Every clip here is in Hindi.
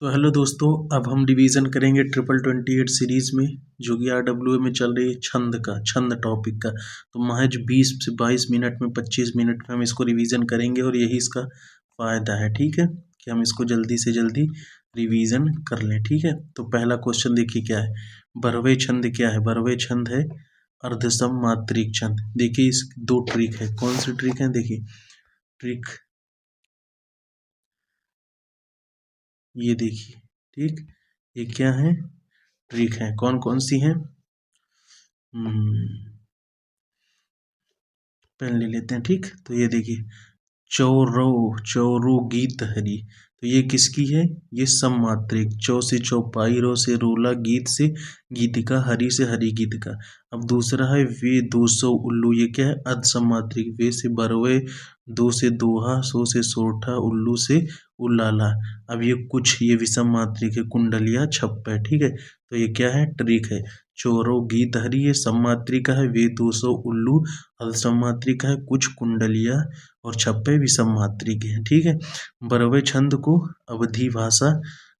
तो हेलो दोस्तों, अब हम रिवीजन करेंगे 2828 सीरीज में, जो कि RWA में चल रही है छंद टॉपिक का। तो महज 20 से 22 मिनट में 25 मिनट में हम इसको रिवीजन करेंगे और यही इसका फ़ायदा है। ठीक है कि हम इसको जल्दी से जल्दी रिवीजन कर लें। ठीक है, तो पहला क्वेश्चन देखिए क्या है। बरहवें छंद क्या है? बरहवें छंद है अर्धसम मात्रिक छंद। देखिए इस दो ट्रिक है। कौन सी ट्रिक है? देखिए ट्रिक ये देखिए। ठीक, ये क्या है? ट्रिक है। कौन कौन सी है? पेन ले लेते हैं। ठीक, तो ये देखिए चौरो चौरो गीत हरी। तो ये किसकी है? ये सममात्रिक। चौ से चौपाई, रो से रोला, गीत से गीतिका, हरि से हरि गीतिका। अब दूसरा है वे दो सौ उल्लू। ये क्या है? अध सममात्रिक। वे से बरवे, दो से दोहा, सो से सोठा, उल्लू से उल्लाला। अब ये कुछ, ये विषम मात्रिक है। कुंडलिया छप्पे। ठीक है, तो ये क्या है? ट्रिक है। चोरो गीत हरि ये सममात्रिका है। वे दो सौ उल्लू अध सममात्रिका है। कुछ कुंडलिया और छप्पे विषम मात्रिक है। ठीक है, बरवे छंद को अवधि भाषा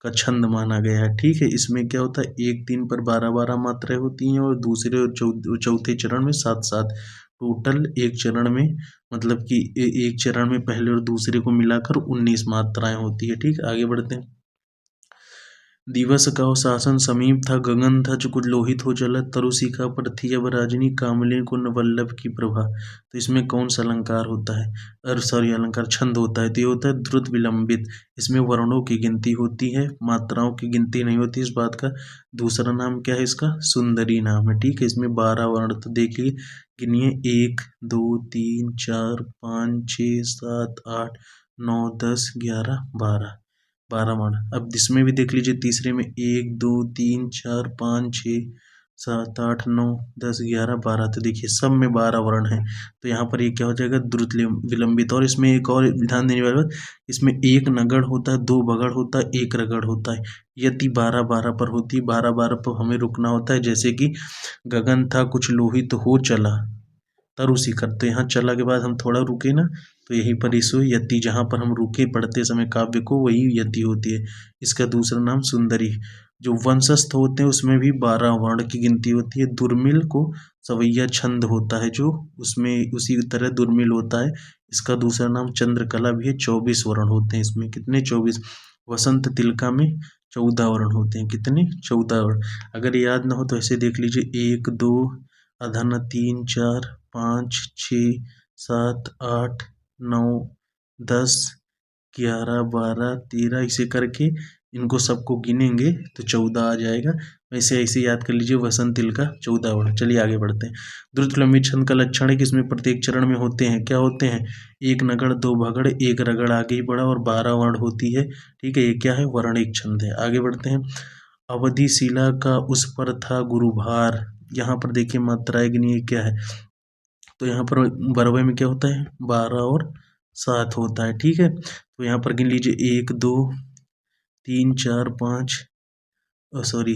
का छंद माना गया है। ठीक है, इसमें क्या होता है? एक दिन पर 12-12 मात्राएं होती हैं और दूसरे और चौथे चरण में 7-7। टोटल एक चरण में, मतलब कि एक चरण में पहले और दूसरे को मिलाकर 19 मात्राएं होती है। ठीक, आगे बढ़ते हैं। दिवस का शासन समीप था, गगन था चुकुट लोहित हो चला, तरुशिखा पर थी अब राजनी, कामले को न वल्लभ की प्रभा। तो इसमें कौन सा अलंकार होता है? सॉरी, अलंकार छंद होता है। तो ये होता है द्रुत विलंबित। इसमें वर्णों की गिनती होती है, मात्राओं की गिनती नहीं होती। इस बात का दूसरा नाम क्या है? इसका सुंदरी नाम है। ठीक है, इसमें 12 वर्ण। तो देखिए गिनिए 1 2 3 4 5 6 7 8 9 10 11 12 12 वर्ण। अब इसमें भी देख लीजिए, तीसरे में 1 2 3 4 5 6 7 8 9 10 11 12। तो देखिए सब में 12 वर्ण है। तो यहाँ पर ये क्या हो जाएगा? द्रुत विलंबित। और इसमें एक और ध्यान देने वाली बात, इसमें एक नगड़ होता है, दो बगड़ होता है, एक रगड़ होता है। यदि 12-12 पर होती, 12-12 पर हमें रुकना होता है। जैसे कि गगन था कुछ लोहित हो चला, तरु शिखर। तो यहाँ चला के बाद हम थोड़ा रुके ना, तो यहीं पर इस यति, जहाँ पर हम रुके पढ़ते समय काव्य को, वही यति होती है। इसका दूसरा नाम सुंदरी। जो वंशस्थ होते हैं उसमें भी 12 वर्ण की गिनती होती है। दुर्मिल को सवैया छंद होता है, जो उसमें उसी तरह दुर्मिल होता है। इसका दूसरा नाम चंद्रकला भी है। 24 वर्ण होते हैं इसमें। कितने? 24। वसंत तिलका में 14 वर्ण होते हैं। कितने? 14 वर्ण। अगर याद ना हो तो ऐसे देख लीजिए, 1 2 अधन 3 4 5 6 7 8 9 10 11 12 13, इसे करके इनको सबको गिनेंगे तो 14 आ जाएगा। वैसे ऐसे याद कर लीजिए, वसंत तिलका 14 वर्ण। चलिए आगे बढ़ते हैं। द्रुत विलंबित छंद का लक्षण है कि इसमें प्रत्येक चरण में होते हैं, क्या होते हैं? एक नगड़, दो भगड़, एक रगड़ आगे ही बढ़ा और 12 वर्ण होती है। ठीक है, ये क्या है? वर्णिक छंद है। आगे बढ़ते हैं। अवधि शिला का उस पर था गुरुभार। यहाँ पर देखिए मात्राएं गिनिए क्या है। तो यहाँ पर बरवे में क्या होता है? 12 और 7 होता है। ठीक है, तो यहाँ पर गिन लीजिए 1 2 3 4 5, सॉरी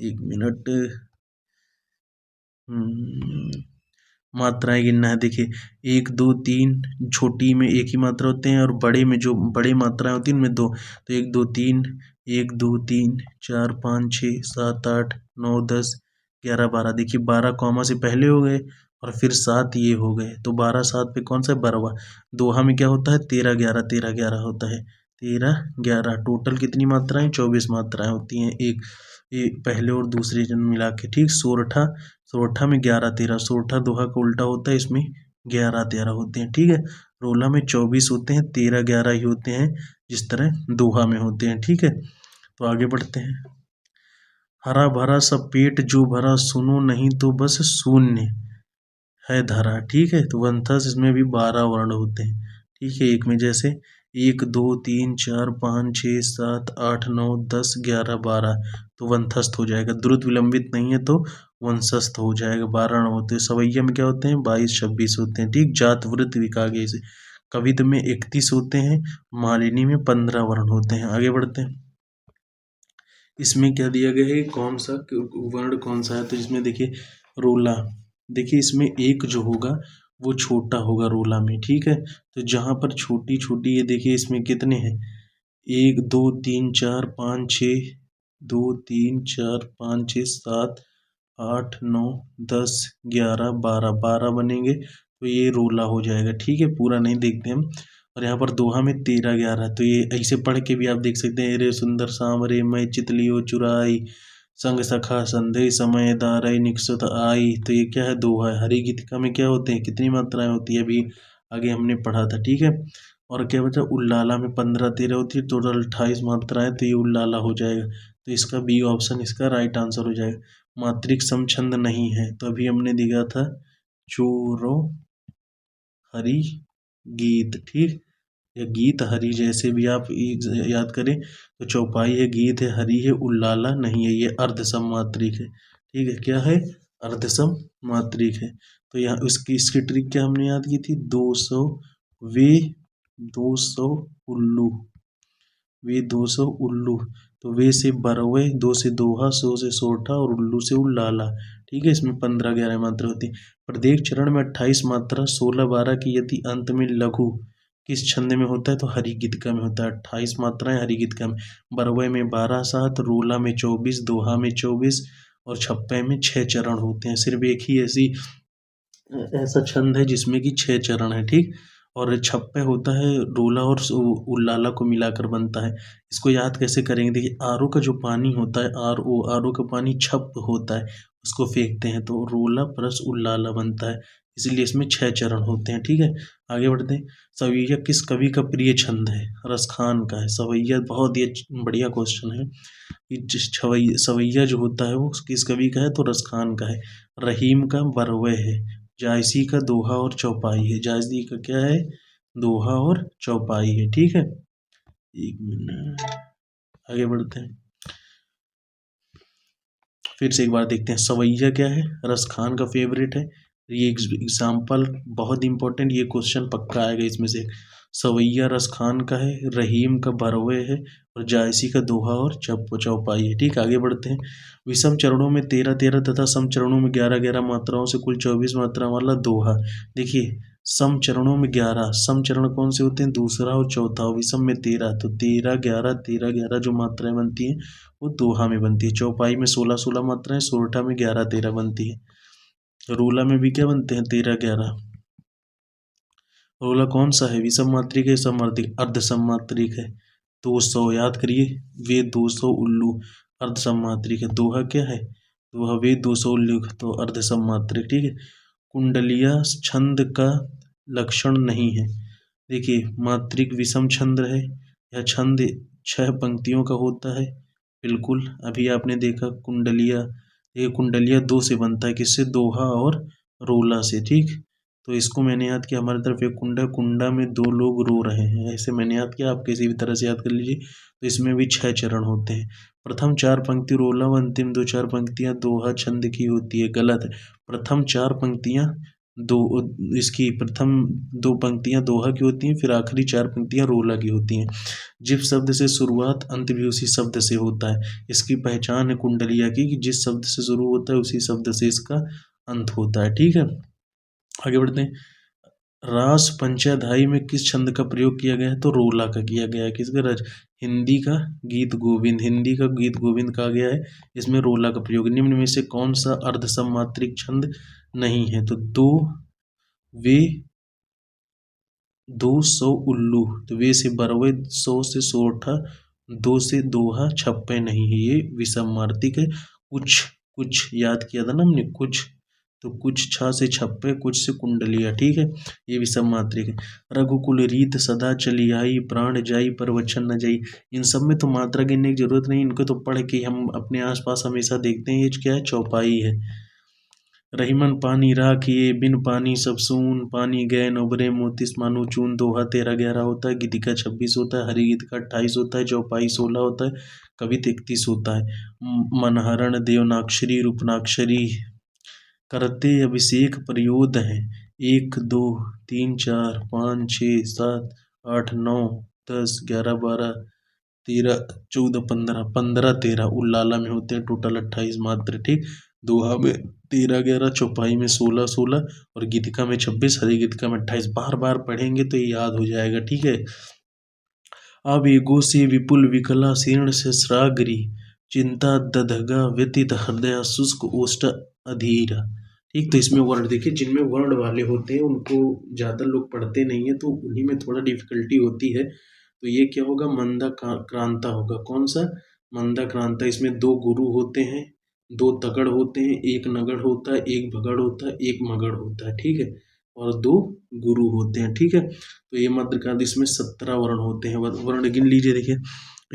1 मिनट, मात्राएं गिनना है। देखिए 1 2 3, छोटी में एक ही मात्रा होते हैं और बड़े में जो बड़ी मात्राएं होती हैं उनमें दो। तो 1 2 3, 1 2 3 4 5 6 7 8 9 10 11 12। देखिए 12 कॉमा से पहले हो गए और फिर 7 ये हो गए। तो 12 7 पे कौन सा? 12वां। दोहा में क्या होता है? 13 11 13 11 होता है। 13 11 टोटल कितनी मात्राएं? 24 मात्राएं होती हैं, एक पहले और दूसरे जन्म मिला के। ठीक, सोरठा, सोरठा में 11 13। सोरठा दोहा का उल्टा होता है, इसमें 11 13 होते हैं। ठीक है, रोला में 24 होते हैं, 13 11 ही होते हैं, जिस तरह दोहा में होते हैं। ठीक है, तो आगे बढ़ते हैं। हरा भरा सब पेट जो भरा, सुनो नहीं तो बस शून्य है धरा। ठीक है, तो वंथस इसमें भी 12 वर्ण होते हैं। ठीक है, एक में जैसे 1 2 3 4 5 6 7 8 9 10 11 12, तो वंथस्थ हो जाएगा। द्रुत विलंबित नहीं है तो वंशस्थ हो जाएगा। 12 होते हैं। सवैया में क्या होते हैं? 22 26 होते हैं। ठीक, जात वृत्त विकागे से। कवित्त में 31 होते हैं। मालिनी में 15 वर्ण होते हैं। आगे बढ़ते हैं। इसमें क्या दिया गया है? कौन सा वर्ण कौन सा है? तो इसमें देखिए रोला। देखिए इसमें एक जो होगा वो छोटा होगा रोला में। ठीक है, तो जहाँ पर छोटी छोटी, ये देखिए इसमें कितने हैं? 1 2 3 4 5 6, 2 3 4 5 6 7 8 9 10 11 12, 12 बनेंगे तो ये रोला हो जाएगा। ठीक है, पूरा नहीं देखते हम। और यहाँ पर दोहा में 13 11, तो ये ऐसे पढ़ के भी आप देख सकते हैं। रे सुंदर शाम रे मैं चितलियो चुराई, संग सखा संधे समय दारई निकसत आई। तो ये क्या है, दोहा है। हरि गीतिका में क्या होते हैं, कितनी मात्राएं होती है, अभी आगे हमने पढ़ा था। ठीक है, और क्या बचा, उल्लाला में 15 13 होती है, टोटल 28 मात्राएं, तो ये उल्लाला हो जाएगा। तो इसका बी ऑप्शन इसका राइट आंसर हो जाएगा। मात्रिक समछंद नहीं है, तो अभी हमने दिया था चोरो हरि गीत। ठीक, या गीत हरि जैसे भी आप याद करें, तो चौपाई है, गीत है, हरि है, उल्लाला नहीं है, ये अर्ध सममात्रिक है। ठीक है, क्या है, अर्ध सममात्रिक है। तो यहाँ इसकी ट्रिक क्या हमने याद की थी, 200 वे 200 उल्लू, वे 200 उल्लू। तो वे से बरवे, 2 से दोहा, 100 से सोठा और उल्लू से उल्लाला। ठीक है, इसमें 15 11 मात्रा होती है। प्रत्येक चरण में 28 मात्रा, 16 12 की यदि अंत में लघु किस छंद में होता है, तो हरि गीतिका में होता है। 28 मात्राएं हरि गीतिका में। बरवे में 12 7, रोला में 24, दोहा में 24 और छप्पे में 6 चरण होते हैं। सिर्फ एक ही ऐसा छंद है जिसमें कि 6 चरण है। ठीक, और छप्पे होता है रोला और उल्लाला को मिलाकर बनता है। इसको याद कैसे करेंगे, देखिए आरओ का जो पानी होता है, आरओ का पानी छप होता है, उसको फेंकते हैं तो रोला प्लस उल्लाला बनता है, इसलिए इसमें 6 चरण होते हैं। ठीक है, आगे बढ़ते हैं। सवैया किस कवि का प्रिय छंद है, रसखान का है। सवैया बहुत ही बढ़िया क्वेश्चन है। सवैया जो होता है वो किस कवि का है, तो रसखान का है। रहीम का बरवे है। जायसी का दोहा और चौपाई है। जायसी का क्या है, दोहा और चौपाई है। ठीक है, एक मिनट, आगे बढ़ते हैं। फिर से एक बार देखते हैं, सवैया क्या है, रसखान का फेवरेट है। ये एग्जाम्पल बहुत इंपॉर्टेंट, ये क्वेश्चन पक्का आएगा इसमें से। सवैया रसखान का है, रहीम का बरवे है और जायसी का दोहा और चौपाई है। ठीक, आगे बढ़ते हैं। विषम चरणों में 13 13 तथा सम चरणों में 11 11 मात्राओं से कुल 24 मात्रा वाला दोहा। देखिए, सम चरणों में 11, सम चरण कौन से होते हैं, दूसरा और चौथा। विषम में 13, तो 13 11 13 11 जो मात्राएं बनती हैं वो दोहा में बनती है। चौपाई में 16 16 मात्राएं, सोरठा में 11 13 बनती है। रोला में भी क्या बनते हैं, 13 11। रोला कौन सा है, विषम मात्रिक है, सममात्रिक, अर्ध सममात्रिक है। 200 याद करिए, वे 200 उल्लू अर्ध सममात्रिक है। दोहा क्या है, दोहा वे 200 उल्लू, तो अर्ध सममात्रिक। ठीक है, कुंडलिया छंद का लक्षण नहीं है। देखिए, मात्रिक विषम छंद है, यह छंद 6 पंक्तियों का होता है। बिल्कुल, अभी आपने देखा कुंडलिया, ये कुंडलिया 2 से बनता है, किससे, दोहा और रोला से। ठीक, तो इसको मैंने याद किया, हमारी तरफ एक कुंडा, कुंडा में 2 लोग रो रहे हैं, ऐसे मैंने याद किया, आप किसी भी तरह से याद कर लीजिए। तो इसमें भी 6 चरण होते हैं। प्रथम 4 पंक्ति रोला व अंतिम 2 4 पंक्तियां दोहा छंद की होती है। गलत है, प्रथम 4 पंक्तियां दो इसकी प्रथम 2 पंक्तियां दोहा की होती हैं, फिर आखिरी 4 पंक्तियां रोला की होती हैं। जिस शब्द से शुरुआत अंत भी उसी शब्द से होता है। इसकी पहचान है कुंडलिया की कि जिस शब्द से शुरू होता है उसी शब्द से इसका अंत होता है। ठीक है, आगे बढ़ते हैं। रास पंचाध्यायी में किस छंद का प्रयोग किया गया है, तो रोला का किया गया है। किसका, हिंदी का गीत गोविंद, हिंदी का गीत गोविंद कहा गया है, इसमें रोला का प्रयोग। निम्न में से कौन सा अर्ध सममात्रिक छंद नहीं है, तो वे 200 उल्लू, तो वे से बरवे, 100 से सोरठा, 2 से दोहा, छप्पे नहीं है, ये विषमार्तिक है। कुछ कुछ याद किया था ना हमने, कुछ, तो कुछ 6 से छप्पे, कुछ से कुंडलिया। ठीक है, ये विषम मात्रिक है। रघुकुल रीत सदा चली आई, प्राण जाई पर वचन न जाई। इन सब में तो मात्रा गिनने की जरूरत नहीं, इनको तो पढ़ के हम अपने आसपास हमेशा देखते हैं। ये क्या है, चौपाई है। रहीमन पानी राखिए, बिन पानी सब सून, पानी गैन उबरे मोतिस मानो चून। दोहा 13 11 होता है, गीतिका 26 होता है, हरि गीत का 28 होता है, चौपाई 16 होता है, कवि 33 होता है। मनहरण देवनाक्षरी रूपनाक्षरी करते अभिषेक प्रयोद है। 1 2 3 4 5 6 7 8 9 10 11 12 13 14 15 15 13 उल्लाला में होते हैं, टोटल 28 मात्र। ठीक, दोहा में 13 11, चौपाई में 16 16 और गीतिका में 26, हरि गीतिका में 28। बार बार पढ़ेंगे तो ये याद हो जाएगा। ठीक है, आवेगों से विपुल विकला शीर्ण सहस्राग्री चिंता दधगा व्यतीत हृदय शुष्क ओष्ठ अधीरा। ठीक, तो इसमें वर्ण देखिए, जिनमें वर्ण वाले होते हैं उनको ज़्यादा लोग पढ़ते नहीं है, तो उन्हीं में थोड़ा डिफिकल्टी होती है। तो ये क्या होगा, मंदा क्रांता होगा। कौन सा, मंदा क्रांता। इसमें दो गुरु होते हैं, दो तगड़ होते हैं, एक नगड़ होता है, एक भगड़ होता है, एक मगड़ होता है। ठीक है, और दो गुरु होते हैं। ठीक है, तो ये मध्यकांत, इसमें 17 वर्ण होते हैं। वर्ण गिन लीजिए, देखिए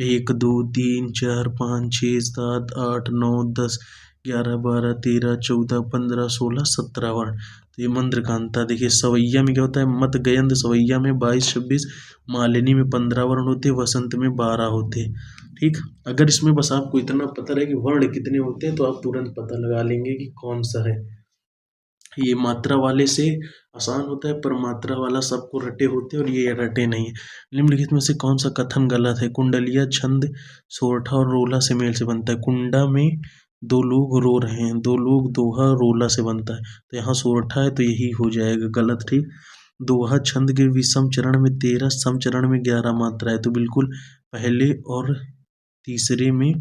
1 2 3 4 5 6 7 8 9 10 11 12 13 14 15 16 17 वर्ण। तो ये मंद्रकांता। देखिए सवैया में क्या होता है, मत गयंत सवैया में 22 26, मालिनी में 15 वर्ण होते हैं, वसंत में 12 होते हैं। ठीक, अगर इसमें बस आपको इतना पता रहे कि वर्ण कितने होते हैं तो आप तुरंत पता लगा लेंगे कि कौन सा है। ये मात्रा वाले से आसान होता है, पर मात्रा वाला सबको रटे होते हैं और ये रटे नहीं है। निम्नलिखित में से कौन सा कथन गलत है। कुंडलिया छंद सोरठा और रोला से मेल से बनता है। कुंडा में दो लोग रो रहे हैं, दो लोग दोहा रोला से बनता है, तो यहाँ सोरठा है तो यही हो जाएगा गलत। ठीक, दोहा छंद के विषम चरण में 13, सम चरण में 11 मात्रा है, तो बिल्कुल पहले और तीसरे में,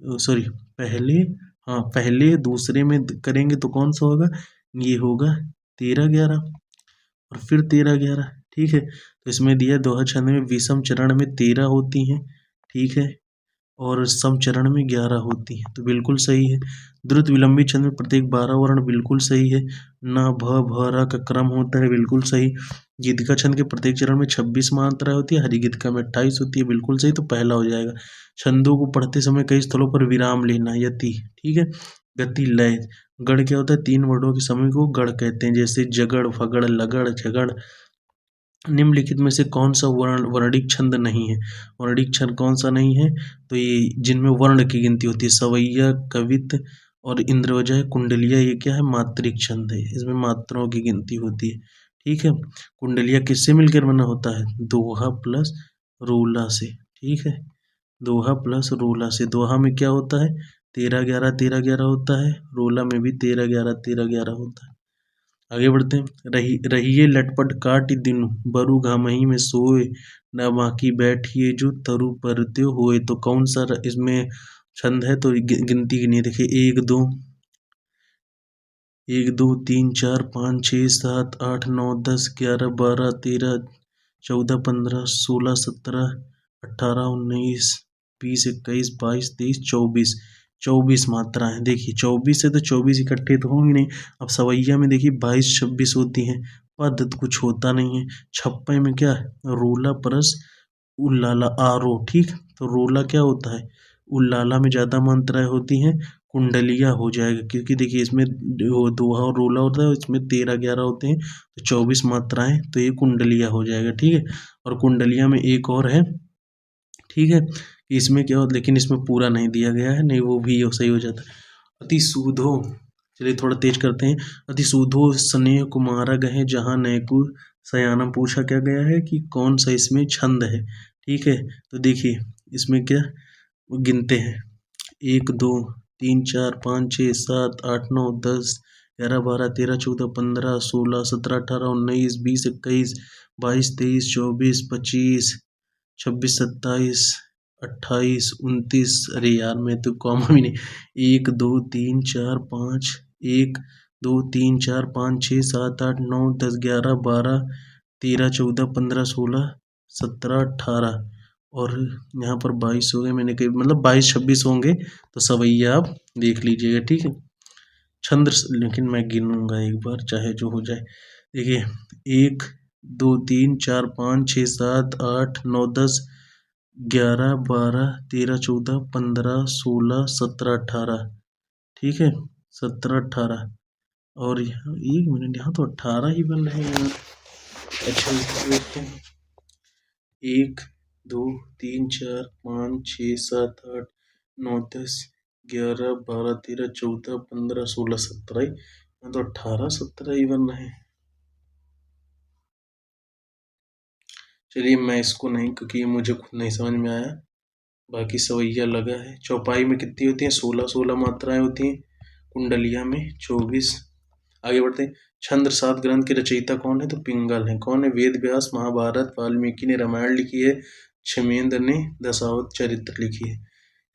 सॉरी, पहले, हाँ पहले दूसरे में करेंगे तो कौन सा होगा, ये होगा 13 11 और फिर 13 11। ठीक है, तो इसमें दिया दोहा छंद में विषम चरण में 13 होती हैं। ठीक है, और सम चरण में 11 होती हैं, तो बिल्कुल सही है। द्रुत विलंबी छंद में प्रत्येक 12 वर्ण, बिल्कुल सही है। न भ भ र का क्रम होता है, बिल्कुल सही। गीतिका छंद के प्रत्येक चरण में 26 मात्रा होती है, हरिगीतिका में 28 होती है, बिल्कुल सही, तो पहला हो जाएगा। छंदों को पढ़ते समय कई स्थलों पर विराम लेना, यति। ठीक है, गति लय। गढ़ क्या होता है, 3 वर्णों के समय को गढ़ कहते हैं, जैसे जगड़ फगड़ लगड़ झगड़। निम्नलिखित में से कौन सा वर्णिक छंद नहीं है। वर्णिक छंद कौन सा नहीं है, तो ये जिनमें वर्ण की गिनती होती है, सवैया कवित और इंद्रवजय कुंडलिया, ये क्या है, मात्रिक छंद है, इसमें मात्राओं की गिनती होती है। ठीक है, कुंडलिया किससे मिलकर बना होता है, दोहा प्लस रोला से। ठीक है, दोहा प्लस रोला से। दोहा में क्या होता है, 13 11 13 11 होता है, रोला में भी 13 11 13 11 होता है। आगे बढ़ते हैं। रहिए लटपट काट दिन बरु घामही में सोए, न बाकी बैठिए जो तरु परत्यो होए। तो कौन सा इसमें छंद है, तो गिनती गिनिए, देखिए 1 2 1 2 3 4 5 6 7 8 9 10 11 12 13 14 15 16 17 18 19 20 21 22 23 24, 24 मात्रा है। देखिए 24 से तो 24 इकट्ठे तो होंगे नहीं। अब सवैया में देखिए 22 26 होती हैं, पद तो कुछ होता नहीं है। छप्पे में क्या है, रोला परस उल्लाला आरो। ठीक, तो रोला क्या होता है, उल्लाला में ज़्यादा मात्राएं होती हैं, कुंडलिया हो जाएगा, क्योंकि देखिए इसमें दोहा और रोला होता है, इसमें 13 11 होते हैं, तो 24 मात्राएं, तो ये कुंडलिया हो जाएगा। ठीक है, और कुंडलिया में एक और है। ठीक है, इसमें क्या हो, लेकिन इसमें पूरा नहीं दिया गया है, नहीं वो भी सही हो जाता है। अति सूधो, चलिए थोड़ा तेज करते हैं। अति सूधो स्नेह कुमारा गहे जहाँ नैकु सयानम। पूछा क्या गया है कि कौन सा इसमें छंद है। ठीक है, तो देखिए इसमें क्या गिनते हैं, 1 2 3 4 5 6 7 8 9 10 11 12 13 14 15 16 17 18 19 20 21 22 23 24 25 26 27 28 29। अरे यार मैं तो कॉमा भी नहीं। 1 2 3 4 5 1 2 3 4 5 6 7 8 9 10 11 12 13 14 15 16 17 18 और यहाँ पर 22 हो गए, मैंने कही मतलब 22 26 होंगे, तो सवैया आप देख लीजिएगा। ठीक है, छंद, लेकिन मैं गिनूंगा एक बार चाहे जो हो जाए। देखिए 1 2 3 4 5 6 7 8 9 10 11 12 13 14 15 16 17 18। ठीक है, 17 18 और यहाँ 1 मिनट, यहाँ तो 18 ही बन रहे हैं यार। अच्छा देखते हैं, 1 2 3 4 5 6 7 8 9 10 11 12 13 14 15 16 17, यहाँ तो 18 17 ही बन रहे हैं। चलिए मैं इसको नहीं, क्योंकि ये मुझे खुद नहीं समझ में आया, बाकी सवैया लगा है। चौपाई में कितनी होती हैं, 16 16 मात्राएं होती हैं, कुंडलिया में 24। आगे बढ़ते हैं। छंद सात ग्रंथ के रचयिता कौन है, तो पिंगल है। कौन है, वेद व्यास, महाभारत, वाल्मीकि ने रामायण लिखी है, क्षेमेंद्र ने दशावत चरित्र लिखी है।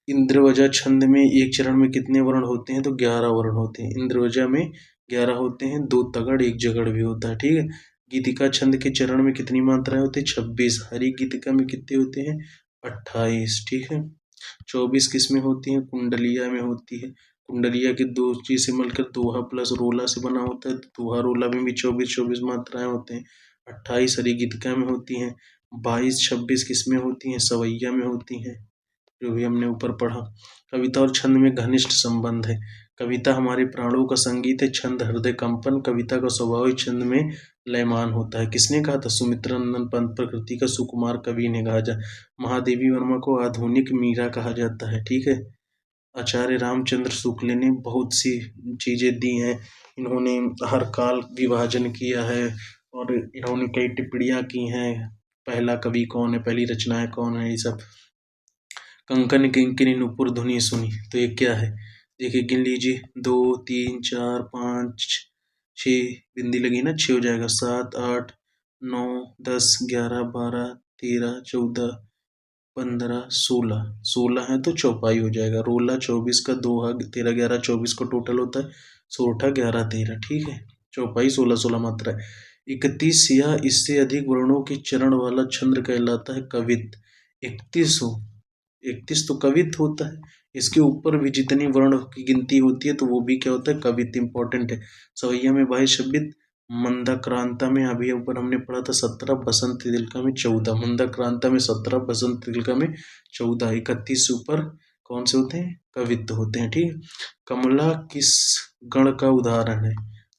इंद्रवजा छंद में एक चरण में कितने वर्ण होते हैं? तो 11 वर्ण होते हैं। इंद्रवजा में 11 होते हैं, 2 तगड़ 1 जगड़ भी होता है, ठीक है। गीतिका छंद के चरण में कितनी मात्राएं होती है? 26। हरि गीतिका में कितने होते हैं? 28, ठीक है। 24 किस में होती है? कुंडलिया में होती है। कुंडलिया के दो चीज से मिलकर दोहा प्लस रोला से बना होता है, तो दोहा रोला में भी 24 मात्राएं होते हैं। 28 हरि गीतिका में होती हैं। 22 26 किस में होती हैं? सवैया में होती हैं, जो भी हमने ऊपर पढ़ा। कविता और छंद में घनिष्ठ संबंध है। कविता हमारे प्राणों का संगीत है, छंद हृदय कंपन। कविता का स्वभाव छंद में लयमान होता है। किसने कहा था? सुमित्रा नंदन पंत प्रकृति का सुकुमार कवि ने कहा। महादेवी वर्मा को आधुनिक मीरा कहा जाता है, ठीक है। आचार्य रामचंद्र शुक्ल ने बहुत सी चीजें दी हैं। इन्होंने हर काल विभाजन किया है और इन्होंने कई टिप्पणियां की हैं। पहला कवि कौन है, पहली रचनाएं कौन है, ये सब। कंकन किंकिनी नुपुर ध्वनि सुनी, तो ये क्या है? देखिए गिन लीजिए, 2 3 4 5 6 बिंदी लगी ना, 6 हो जाएगा। 7 8 9 10 11 12 13 14 15 16, 16 है तो चौपाई हो जाएगा। रोला 24 का, दोहा 13 11 24 का टोटल होता है। सोरठा 11 13, ठीक है। चौपाई 16 16 मात्रा है। 31 या इससे अधिक वर्णों के चरण वाला छंद कहलाता है कवित्त। 31 हो, 31 तो कवित्त होता है। इसके ऊपर भी जितनी वर्ण की गिनती होती है तो वो भी क्या होता है? कवित्त। इंपॉर्टेंट है। सवैया में 22 शब्द। मंदाक्रांता में अभी ऊपर हमने पढ़ा था 17, बसंत तिलका में 14। मंदाक्रांता में 17, बसंत तिलका में 14। 31 से ऊपर कौन से होते हैं? कवित्त होते हैं, ठीक है। कमला किस गण का उदाहरण है?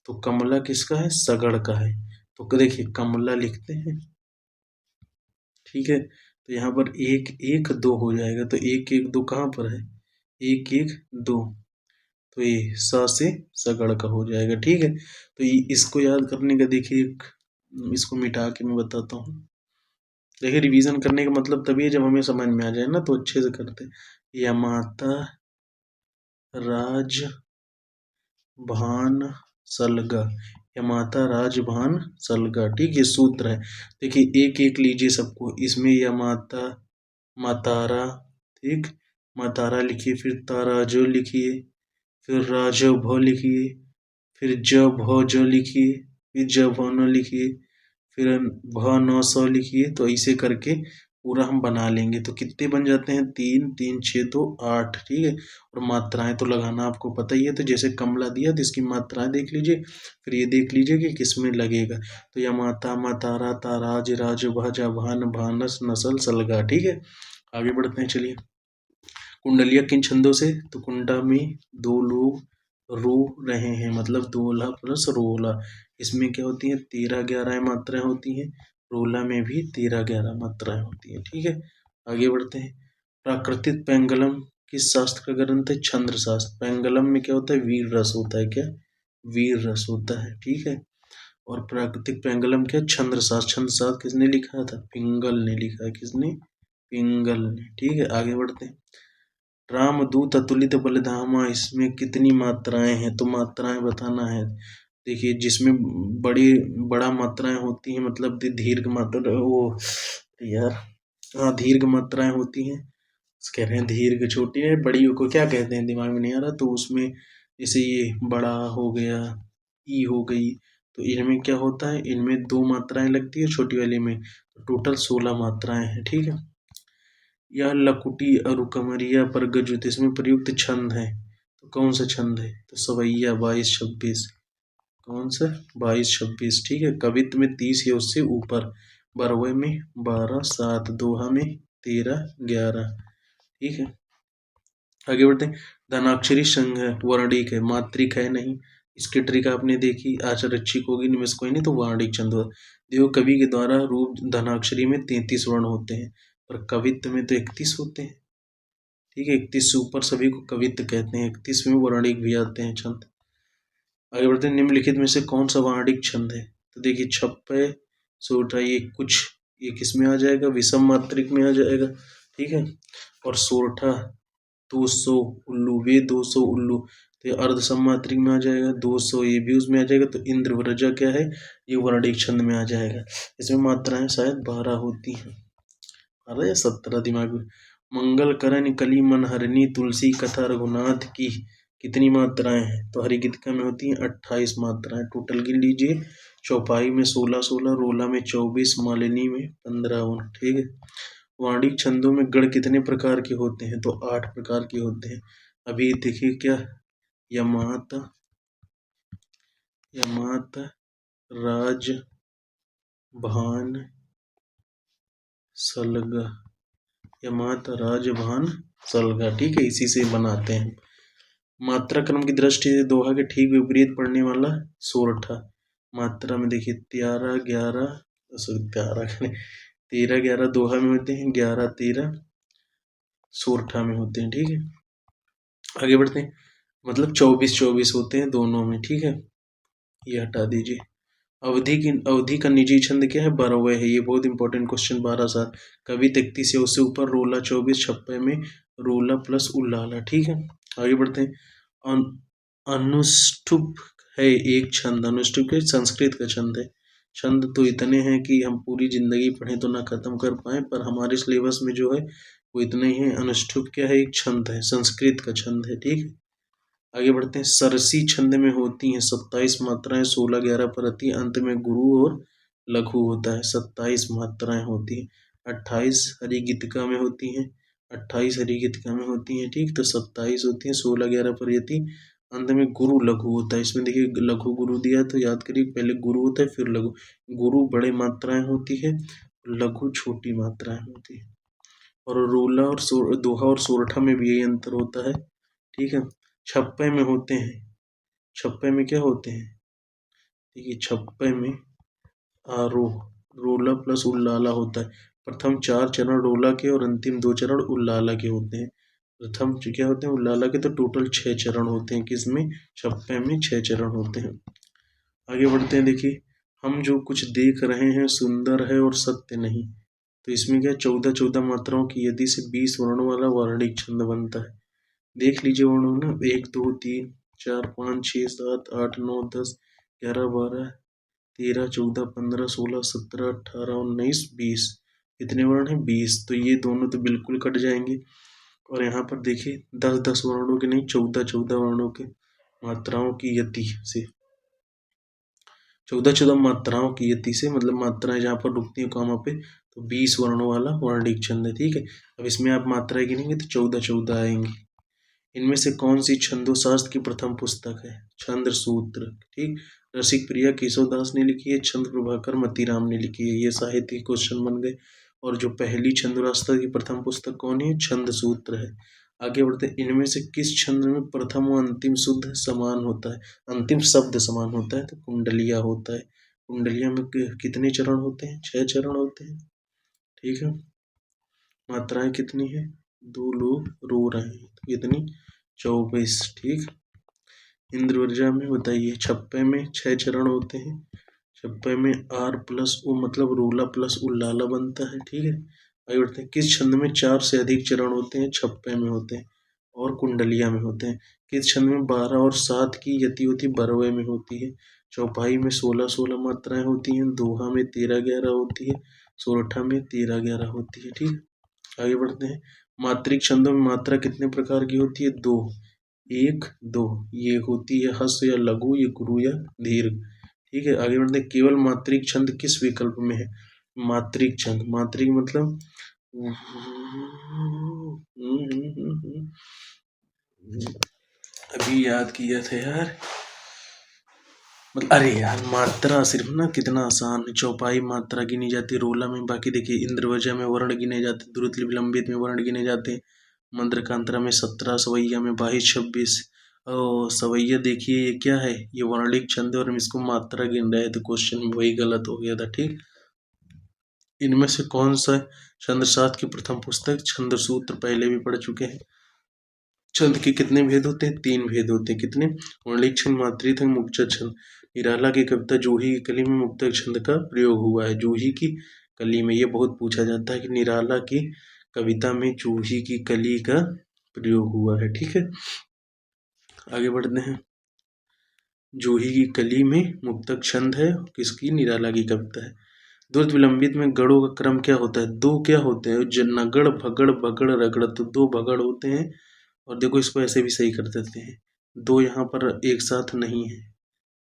तो कमला किसका है? सगड़ का है। तो देखिए कमला लिखते हैं, ठीक है। तो यहाँ पर 1 1 2 हो जाएगा, तो 1 1 2 कहाँ पर है? 1 1 2, तो ये सा से सगड़ का हो जाएगा, ठीक है। तो ये इसको याद करने का देखिए, इसको मिटा के मैं बताता हूँ। देखिए रिवीजन करने का मतलब तभी है जब हमें समझ में आ जाए ना, तो अच्छे से करते। यमाता राज भान सलगा, यमाता राजभान सलगा, ठीक, ये सूत्र है। देखिए एक एक लीजिए सबको। इसमें यमाता मातारा, ठीक, मातारा लिखिए, फिर ताराजो लिखिए, फिर राजो भ लिखिए, फिर ज भ ज लिखिए, फिर ज भ न लिखिए, फिर भ न स लिखिए। तो ऐसे करके पूरा हम बना लेंगे। तो कितने बन जाते हैं? 3 3 6 तो 8, ठीक है। और मात्राएं तो लगाना आपको पता ही है। तो जैसे कमला दिया तो इसकी मात्राएं देख लीजिए, फिर ये देख लीजिए कि किस में लगेगा। तो या माता मातारा ताराज राज भाजा भान भानस नसल सलगा, ठीक है। आगे बढ़ते हैं, चलिए। कुंडलिया किन छंदों से? तो कुंडा में 2 लोग रो रहे हैं, मतलब दोला प्लस रोला। इसमें क्या होती है? 13 11 मात्राएं होती हैं। रोला में भी 13 11 मात्राएं होती हैं, ठीक है। आगे बढ़ते हैं। प्राकृतिक पेंगलम किस शास्त्र का ग्रंथ है? छंद शास्त्र। पेंगलम में क्या होता है? वीर रस होता है। क्या? वीर रस होता है, ठीक है। और प्राकृतिक पेंगलम क्या? छंद शास्त्र। छंद शास्त्र किसने लिखा था? पिंगल ने लिखा है। किसने? पिंगल ने, ठीक है। आगे बढ़ते हैं। रामदूत अतुलित बलिधामा, इसमें कितनी मात्राएं हैं? तो मात्राएं बताना है। देखिए जिसमें बड़ी बड़ा मात्राएं होती हैं, मतलब दीर्घ मात्रा, वो यार, हाँ दीर्घ मात्राएं होती हैं। कह रहे हैं दीर्घ छोटी है, बड़ी को क्या कहते हैं दिमाग में नहीं आ रहा। तो उसमें जैसे ये बड़ा हो गया, ई हो गई, तो इनमें क्या होता है? इनमें 2 मात्राएं लगती है, छोटी वाली में तो टोटल 16 मात्राएं हैं, ठीक है। या लकुटी और कमरिया पर गजुत, इसमें प्रयुक्त छंद है, तो कौन सा छंद है? तो सवैया 22 26। कौन सा? 22 26, ठीक है। कवित्त में 30 या उससे ऊपर, बरवे में 12 7, दोहा में 13 11, ठीक है। आगे बढ़ते हैं। धनाक्षरी संघ है, वर्णिक है, मात्रिक है नहीं। इसकी ट्रिक आपने देखी, आचरक्षिक होगी, निमेष कोई नहीं, तो वर्णिक छंद होगा। देखो कवि के द्वारा रूप धनाक्षरी में 33 वर्ण होते हैं, पर कवित्त में तो 31 होते हैं, ठीक है। 31 से ऊपर सभी को कवित्त कहते हैं। 31 में वर्णिक भी आते हैं छंद। आगे बढ़ते हैं। निम्नलिखित में से कौन सा वर्णिक छंद है? तो देखिए छप्पे सोरठा, ये कुछ ये किस में आ जाएगा? विषम मात्रिक में आ जाएगा, ठीक है। और सोरठा 200 उल्लू, वे 200 उल्लू, तो ये अर्ध सम्मात्रिक में आ जाएगा। 200 ये भी उसमें आ जाएगा। तो इंद्र व्रजा क्या है? ये वर्णिक छंद में आ जाएगा। इसमें मात्राएं शायद 12 होती हैं। 18 या 17 दिमाग में। मंगल करण कली मन हरनी तुलसी कथा रघुनाथ की कितनी मात्राएं हैं? तो हरि गीतिका में होती हैं 28 मात्राएं। टोटल गिन लीजिए, चौपाई में 16-16, रोला में 24, मालिनी में 15। ठीक है। वाणिक छंदों में गण कितने प्रकार के होते हैं? तो 8 प्रकार के होते हैं। अभी देखिए क्या, यमात, यमात, राज, भान, सलगा, यमात, राज, भान, सलगा। ठीक है, इसी से बनाते हैं। मात्रा क्रम की दृष्टि से दोहा के ठीक विपरीत पड़ने वाला सोरठा। मात्रा में देखिए 13, 11, सॉरी 13, 11 दोहा में होते हैं, 11, 13 सोरठा में होते हैं। ठीक है, आगे बढ़ते हैं। मतलब 24-24 होते हैं दोनों में। ठीक है, ये हटा दीजिए। अवधि का निजी छंद क्या है? 12 है। ये बहुत इंपॉर्टेंट क्वेश्चन, 12 कवि 33 है, उससे ऊपर रोला 24, छप्पे में रोला प्लस उल्लाला। ठीक है, आगे बढ़ते हैं। अनुष्टुप है एक छंद। अनुष्टुप के संस्कृत का छंद है। छंद तो इतने हैं कि हम पूरी जिंदगी पढ़ें तो ना खत्म कर पाए, पर हमारे सिलेबस में जो है वो इतने ही है। अनुष्टुप क्या है? एक छंद है, संस्कृत का छंद है। ठीक है, आगे बढ़ते हैं। सरसी छंद में होती हैं 27 मात्राएं, 16, 11 प्रति, अंत में गुरु और लघु होता है। 27 मात्राएं होती हैं। 28 हरि गीतिका में होती हैं, 28 हरि गीतिका में होती हैं। ठीक, तो 27 होती हैं, 16, 11 प्रति, अंत में गुरु लघु होता है। इसमें देखिए लघु गुरु दिया है, तो याद करिए पहले गुरु होता है फिर लघु। गुरु बड़े मात्राएं होती है, लघु छोटी मात्राएं होती है। और रोला और दोहा और सोरठा में भी यही अंतर होता है। ठीक है, छप्पे में होते हैं। छप्पे में क्या होते हैं? देखिए छप्पे में आरोह, रोला प्लस उल्लाला होता है। प्रथम 4 चरण रोला के और अंतिम 2 चरण उल्लाला के होते हैं। प्रथम क्या होते हैं? उल्लाला के। तो टोटल 6 चरण होते हैं। किसमें? छप्पे में 6 चरण होते हैं। आगे बढ़ते हैं। देखिए, हम जो कुछ देख रहे हैं सुंदर है और सत्य नहीं। तो इसमें क्या, 14-14 मात्राओं की यदि से 20 वर्णों वाला वर्णिक छंद बनता है। देख लीजिए वर्णों ना, 1, 2, 3, 4, 5, 6, 7, 8, 9, 10, 11, 12, 13, 14, 15, 16, 17, 18, 19, 20। कितने वर्ण हैं? 20। तो ये दोनों तो बिल्कुल कट जाएंगे। और यहाँ पर देखिए 10-10 वर्णों के नहीं, 14-14 वर्णों के मात्राओं की यति से, 14-14 मात्राओं की यति से, मतलब मात्राएं जहाँ पर रुकती हैं कॉमा पे, तो 20 वर्णों वाला वर्णिक छंद है। ठीक है, अब इसमें आप मात्राएं गिनेंगे तो 14-14 आएंगी। इनमें से कौन सी छंदो शास्त्र की प्रथम पुस्तक है? छंद सूत्र। ठीक, रसिक प्रिया केशव दास ने लिखी है, छंद प्रभाकर मतीराम ने लिखी है। ये साहित्य क्वेश्चन बन गए। और जो पहली छंदोशास्त्र की प्रथम पुस्तक कौन है? छंद सूत्र है। आगे बढ़ते हैं। इनमें से किस छंद में प्रथम व अंतिम शुद्ध समान होता है? अंतिम शब्द समान होता है, तो कुंडलिया होता है। कुंडलिया में कितने चरण होते हैं? 6 चरण होते हैं। ठीक है, मात्राएं कितनी है? 2 लोग रो रहे हैं, तो कितनी? 24। ठीक, इंद्रवर्जा में बताइए। छप्पे में 6 चरण होते हैं। छप्पे में आर प्लस ओ मतलब रोला प्लस उल्लाला बनता है। ठीक है, आगे बढ़ते हैं। किस छंद में 4 से अधिक चरण होते हैं? छप्पे में होते हैं और कुंडलिया में होते हैं। किस छंद में 12 और 7 की यति होती है? 12वें में होती है। चौपाई में 16-16 मात्राएं होती हैं। दोहा में 13-11 होती है। सोरठा में 13-11 होती है। ठीक, आगे बढ़ते हैं। मात्रिक छंदों में मात्रा कितने प्रकार की होती है? 2, 1, 2। ये होती है हस्व या लघु, ये गुरु या दीर्घ। ठीक है, आगे बढ़ते हैं। केवल मात्रिक छंद किस विकल्प में है? मात्रिक छंद, मात्रिक मतलब अभी याद किया था यार, मतलब अरे यार मात्रा सिर्फ ना, कितना आसान है। चौपाई मात्रा गिनी जाती है रोला में। बाकी देखिए इंद्रवजा में वर्ण गिने जाते, द्रुत विलंबित में वर्ण गिने जाते हैं। मंद्रकांतरा में 17, सवैया में 22, 26। और सवैया देखिए ये क्या है? ये वर्णिक छंद है और हम इसको मात्रा गिन रहे हैं, तो क्वेश्चन में वही गलत हो गया था। ठीक, इनमें से कौन सा छंद शास्त्र की प्रथम पुस्तक? छंद सूत्र पहले भी पढ़ चुके हैं। छंद के कितने भेद होते हैं? 3 भेद होते हैं। कितने? वर्णिक छंद, मात्रिक छंद, मुक्तक छंद। निराला की कविता जूही की कली में मुक्तक छंद का प्रयोग हुआ है। जूही की कली में, ये बहुत पूछा जाता है कि निराला की कविता में जूही की कली का प्रयोग हुआ है। ठीक है, आगे बढ़ते हैं। जूही की कली में मुक्तक छंद है, किसकी? निराला की कविता है। द्रुत विलंबित में गढ़ों का क्रम क्या होता है? दो क्या होते हैं? नगड़ भगड़ बगड़ रगड़, तो दो भगड़ होते हैं। और देखो इसको ऐसे भी सही कर देते हैं, दो यहाँ पर एक साथ नहीं है,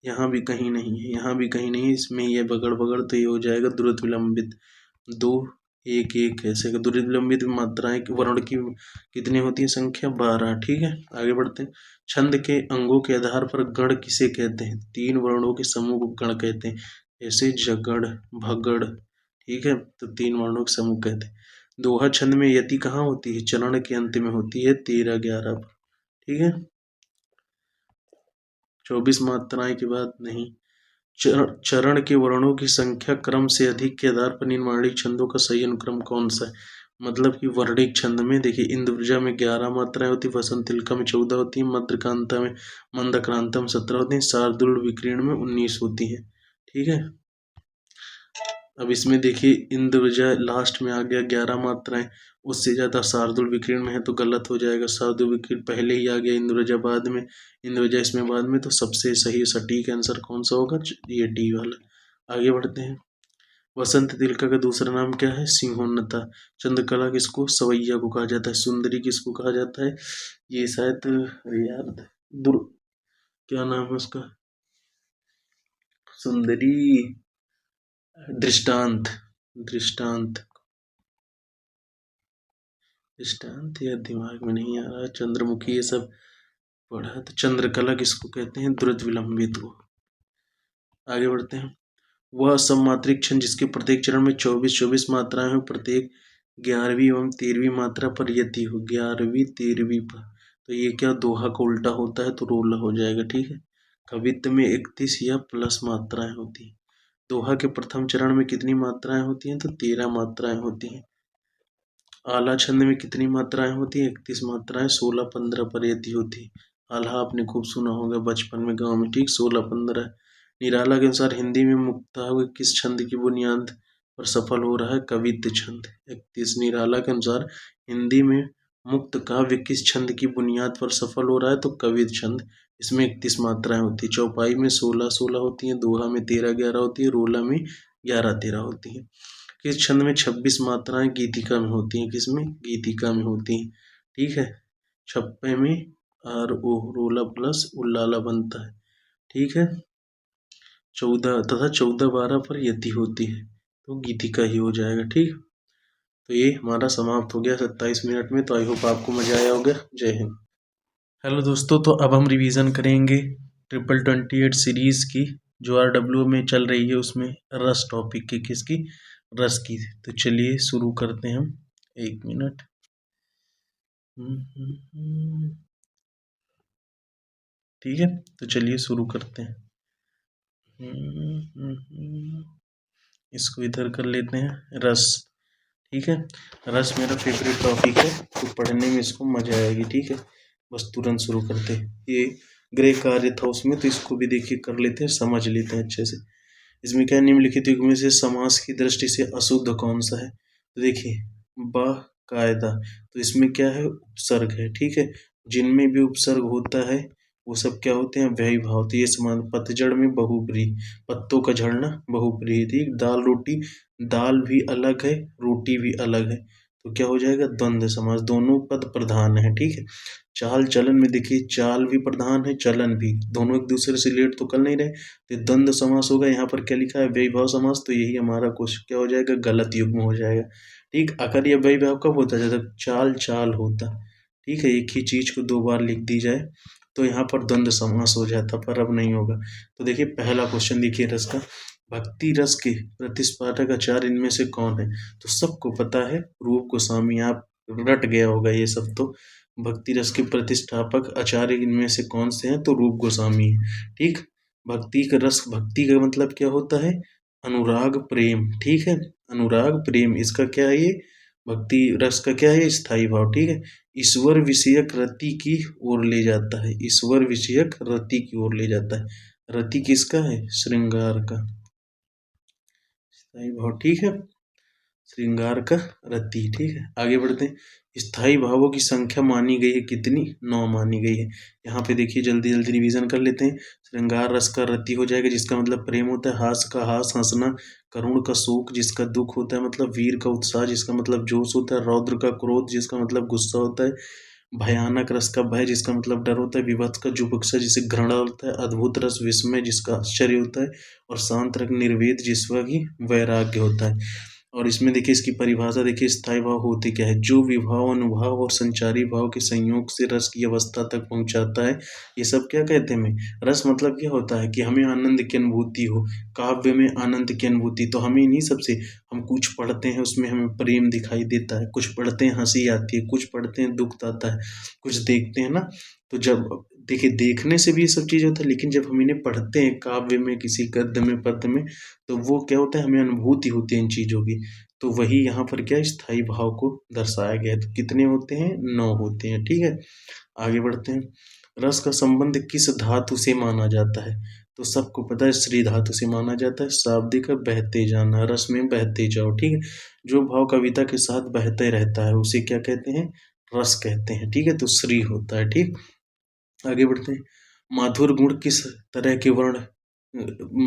यहाँ भी कहीं नहीं है, यहाँ भी कहीं नहीं है, इसमें ये बगड़ बगड़, तो ये हो जाएगा द्रुत विलंबित। दो एक एक ऐसे द्रुत विलंबित मात्राएं वर्ण की कितनी होती है? संख्या 12। ठीक है, आगे बढ़ते हैं। छंद के अंगों के आधार पर गण किसे कहते हैं? तीन वर्णों के समूह को गण कहते हैं, जैसे जगड़ भगड़। ठीक है, तो तीन वर्णों के समूह कहते हैं। दोहा छंद में यति कहाँ होती है? चरण के अंत में होती है, 13-11 पर। ठीक है, 24 मात्राएं के बाद नहीं। चरण के वर्णों की संख्या क्रम से अधिक के आधार पर निम्नलिखित छंदों का सही अनुक्रम कौन सा है? मतलब कि वर्णिक छंद में देखिए, इंद्रजा में 11 मात्राएं होती है, वसंत तिलका में 14 होती है, मध्यकांता में मंदक्रांता में 17 होती है, शार्दूल विकीर्ण में 19 होती है। ठीक है, अब इसमें देखिए इंद्रजा लास्ट में आ गया 11 मात्राएं, उससे ज़्यादा शार्दूल विकीर्ण में है तो गलत हो जाएगा। शार्दूल विकीर्ण पहले ही आ गया, इंद्रजा बाद में, इंद्रजा इसमें बाद में, तो सबसे सही सटीक आंसर कौन सा होगा? ये डी वाला। आगे बढ़ते हैं। वसंत तिलका का दूसरा नाम क्या है? सिंहोन्नता। चंद्रकला किसको? सवैया को कहा जाता है। सुंदरी किसको कहा जाता है? ये शायद, अरे यार, दुर क्या नाम है उसका? सुंदरी, दृष्टांत। दृष्टांत, दृष्टांत या दिमाग में नहीं आ रहा। चंद्रमुखी ये सब पढ़ा, तो चंद्रकला किसको कहते हैं? द्रुत विलंबित को। आगे बढ़ते हैं। वह सममात्रिक छंद जिसके प्रत्येक चरण में 24-24 मात्राएं हो, प्रत्येक 11वीं एवं 13वीं मात्रा पर यति हो। 11वीं 13वीं पर, तो ये क्या दोहा का उल्टा होता है, तो रोला हो जाएगा। ठीक है, कवित्त में 31 या प्लस मात्राएं होती हैं। दोहा के प्रथम चरण में कितनी मात्राएं होती हैं? तो 13 मात्राएं होती हैं। आला छंद में कितनी मात्राएं होती हैं? 31 मात्राएं, 16-15 पर यति होती है। आल्हा आपने खूब सुना होगा बचपन में गांव में। ठीक, 16-15। निराला के अनुसार हिंदी में मुक्तावली किस छंद की बुनियाद पर सफल हो रहा है? कवित्त छंद। 31। निराला के अनुसार हिंदी में मुक्त काव्य किस छंद की बुनियाद पर सफल हो रहा है? तो कवित्त छंद। इसमें 31 मात्राएं होती है। चौपाई में 16-16 होती हैं, दोहा में 13-11 होती है, रोला में 11-13 होती है। किस छंद में 26 मात्राएं गीतिका में होती हैं? किसमें? गीतिका में होती हैं। ठीक है, छप्पे में आर ओ रोला प्लस उल्लाला बनता है। ठीक है, 14 तथा 14-12 पर यति होती है, तो गीतिका ही हो जाएगा। ठीक, तो ये हमारा समाप्त हो गया 27 मिनट में। तो आई होप आपको मजा आया होगा। जय हिंद। हेलो दोस्तों, तो अब हम रिवीजन करेंगे 28 सीरीज की, जो RW में चल रही है, उसमें रस टॉपिक की, किसकी? रस की। तो चलिए शुरू करते हैं हम। 1 मिनट। ठीक है, तो चलिए शुरू करते हैं। इसको इधर कर लेते हैं, रस। ठीक है, रस मेरा फेवरेट टॉपिक है, तो पढ़ने में इसको मजा आएगी। ठीक है, बस तुरंत शुरू करते हैं। ये गृह कार्य था उसमें, तो इसको भी देखिए कर लेते हैं, समझ लेते हैं अच्छे से। इसमें क्या निम्नलिखित युग्म में से समास की दृष्टि से अशुद्ध कौन सा है? तो देखिए, बाकायदा, तो इसमें क्या है? उपसर्ग है। ठीक है, जिनमें भी उपसर्ग होता है वो सब क्या होते हैं? व्यय भाव। तो ये समान, पतझड़ में बहुब्रीहि, पत्तों का झड़ना बहुब्रीहि। ठीक, दाल रोटी, दाल भी अलग है, रोटी भी अलग है, तो क्या हो जाएगा? द्वंद्व समास। दोनों पद प्रधान है। ठीक है, चाल चलन में देखिए, चाल भी प्रधान है, चलन भी, दोनों एक दूसरे से रिलेट तो कर नहीं रहे, तो द्वंद्व समास होगा। यहाँ पर क्या लिखा है? व्ययभाव समास, तो यही हमारा क्वेश्चन क्या हो जाएगा? गलत युग्म हो जाएगा। ठीक, अगर ये व्ययभाव कब होता है? जब चाल चाल होता। ठीक है, एक ही चीज को दो बार लिख दी जाए तो यहाँ पर द्वंद्व समास हो जाता, पर अब नहीं होगा। तो देखिए पहला क्वेश्चन देखिए रस का, भक्ति रस के प्रतिस्पादक आचार्य इनमें से कौन है? तो सबको पता है, रूप गोस्वामी। आप रट गया होगा ये सब तो। भक्ति रस के प्रतिष्ठापक आचार्य इनमें से कौन से हैं? तो रूप गोस्वामी है। ठीक, भक्ति का रस, भक्ति का मतलब क्या होता है? अनुराग प्रेम। ठीक है, अनुराग प्रेम, इसका क्या है? ये भक्ति रस का क्या है? स्थायी भाव। ठीक है, ईश्वर विषयक रति की ओर ले जाता है, ईश्वर विषयक रति की ओर ले जाता है। रति किसका है? श्रृंगार का, स्थायी भाव। ठीक है, श्रृंगार का रति। ठीक है, आगे बढ़ते हैं। स्थाई भावों की संख्या मानी गई है कितनी? 9 मानी गई है। यहाँ पे देखिए जल्दी जल्दी रिवीजन कर लेते हैं। श्रृंगार रस का रति हो जाएगा जिसका मतलब प्रेम होता है, हास का हास हंसना, करुण का शोक जिसका दुख होता है मतलब वीर का उत्साह जिसका मतलब जोश होता है, रौद्र का क्रोध जिसका मतलब गुस्सा होता है, भयानक रस का भय जिसका मतलब डर होता है, विभत्स का जुगुप्सा जिसे घृणा होता है, अद्भुत रस विस्मय जिसका आश्चर्य होता है, और शांत रस निर्वेद जिसका कि वैराग्य होता है। और इसमें देखिए इसकी परिभाषा देखिए, स्थायी भाव होते क्या है? जो विभाव अनुभाव और संचारी भाव के संयोग से रस की अवस्था तक पहुंचाता है। ये सब क्या कहते हैं? रस मतलब क्या होता है कि हमें आनंद की अनुभूति हो, काव्य में आनंद की अनुभूति। तो हमें इन्हीं सबसे, हम कुछ पढ़ते हैं उसमें हमें प्रेम दिखाई देता है, कुछ पढ़ते हैं हंसी आती है, कुछ पढ़ते हैं दुख आता है, कुछ देखते हैं ना। तो जब देखिए देखने से भी ये सब चीज़ होता है, लेकिन जब हम इन्हें पढ़ते हैं काव्य में, किसी गद्य में, पद्य में, तो वो क्या होता है, हमें अनुभूति होती है इन चीज़ों की। तो वही यहाँ पर क्या स्थायी भाव को दर्शाया गया है। तो कितने होते हैं? 9 होते हैं। ठीक है, आगे बढ़ते हैं। रस का संबंध किस धातु से माना जाता है? तो सबको पता है श्री धातु से माना जाता है। शाब्दिक बहते जाना, रस में बहते जाओ। ठीक है, जो भाव कविता के साथ बहते रहता है उसे क्या कहते हैं? रस कहते हैं। ठीक है, तो श्री होता है। ठीक, आगे बढ़ते हैं। माधुर गुण किस तरह के वर्ण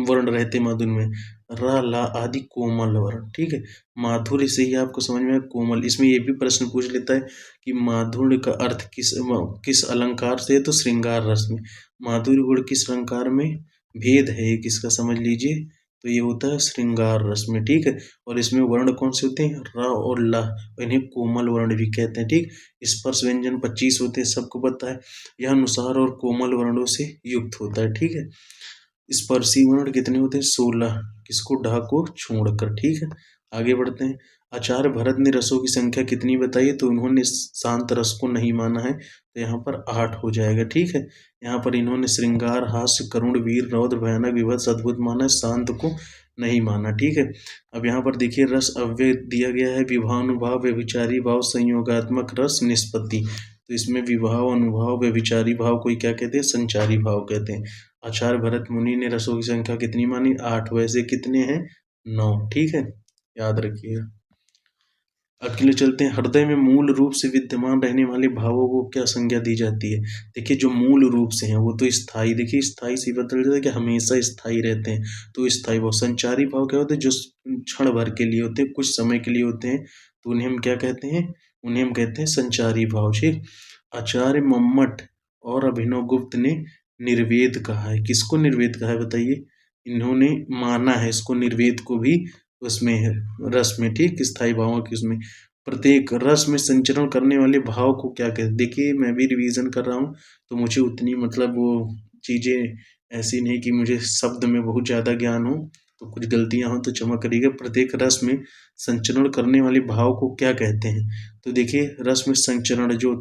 वर्ण रहते माधुर में? र ला आदि कोमल वर्ण। ठीक है, माधुर्य से ही आपको समझ में आया कोमल। इसमें ये भी प्रश्न पूछ लेता है कि माधुर्य का अर्थ किस अलंकार से है? तो श्रृंगार रस में। माधुर्य गुण किस अलंकार में? भेद है ये किसका, समझ लीजिए। तो ये होता है श्रृंगार रस में। ठीक है, और इसमें वर्ण कौन से होते हैं? र और ला, इन्हें कोमल वर्ण भी कहते हैं। ठीक, स्पर्श व्यंजन 25 होते हैं, सबको पता है। यह अनुसार और कोमल वर्णों से युक्त होता है। ठीक है, स्पर्शी वर्ण कितने होते हैं? 16, किसको? ढा को छोड़कर। ठीक है, आगे बढ़ते हैं। आचार्य भरत ने रसों की संख्या कितनी बताई है? तो उन्होंने शांत रस को नहीं माना है, तो यहाँ पर 8 हो जाएगा। ठीक है, यहाँ पर इन्होंने श्रृंगार, हास्य, करुण, वीर, रौद्र, भयानक, विभत्स, अद्भुत माना है, शांत को नहीं माना। ठीक है, अब यहाँ पर देखिए रस अव्यय दिया गया है, विभानुभाव, व्यभिचारी भाव, संयोगात्मक रस, निष्पत्ति। तो इसमें विभाव, अनुभाव, व्यभिचारी भाव को क्या कहते हैं? संचारी भाव कहते हैं। आचार्य भरत मुनि ने रसों की संख्या कितनी मानी? 8। वैसे कितने हैं? 9। ठीक है, याद रखिएगा। अगले चलते हैं। हृदय में मूल रूप से विद्यमान रहने वाले भावों को क्या संज्ञा दी जाती है? देखिए जो मूल रूप से हैं वो तो स्थायी, देखिए स्थायी से बदल जाता है कि हमेशा स्थायी रहते हैं, तो स्थायी भाव। संचारी भाव क्या होते हैं? जो क्षण भर के लिए होते हैं, कुछ समय के लिए होते हैं, तो उन्हें हम क्या कहते हैं? उन्हें हम कहते हैं संचारी भाव। ठीक, आचार्य मम्मट और अभिनव गुप्त ने निर्वेद कहा है। किसको निर्वेद कहा है बताइए? इन्होंने माना है इसको, निर्वेद को भी, उसमें है रस में। ठीक, स्थायी भावों की उसमें प्रत्येक रस में संचरण करने वाले भाव को क्या कहते हैं? देखिए मैं भी रिवीजन कर रहा हूँ, तो मुझे उतनी मतलब वो चीज़ें ऐसी नहीं कि मुझे शब्द में बहुत ज़्यादा ज्ञान हो, तो कुछ गलतियाँ हो तो क्षमा करिएगा। प्रत्येक रस में संचरण करने वाले भाव को क्या कहते हैं? तो देखिए रस में संचरण जो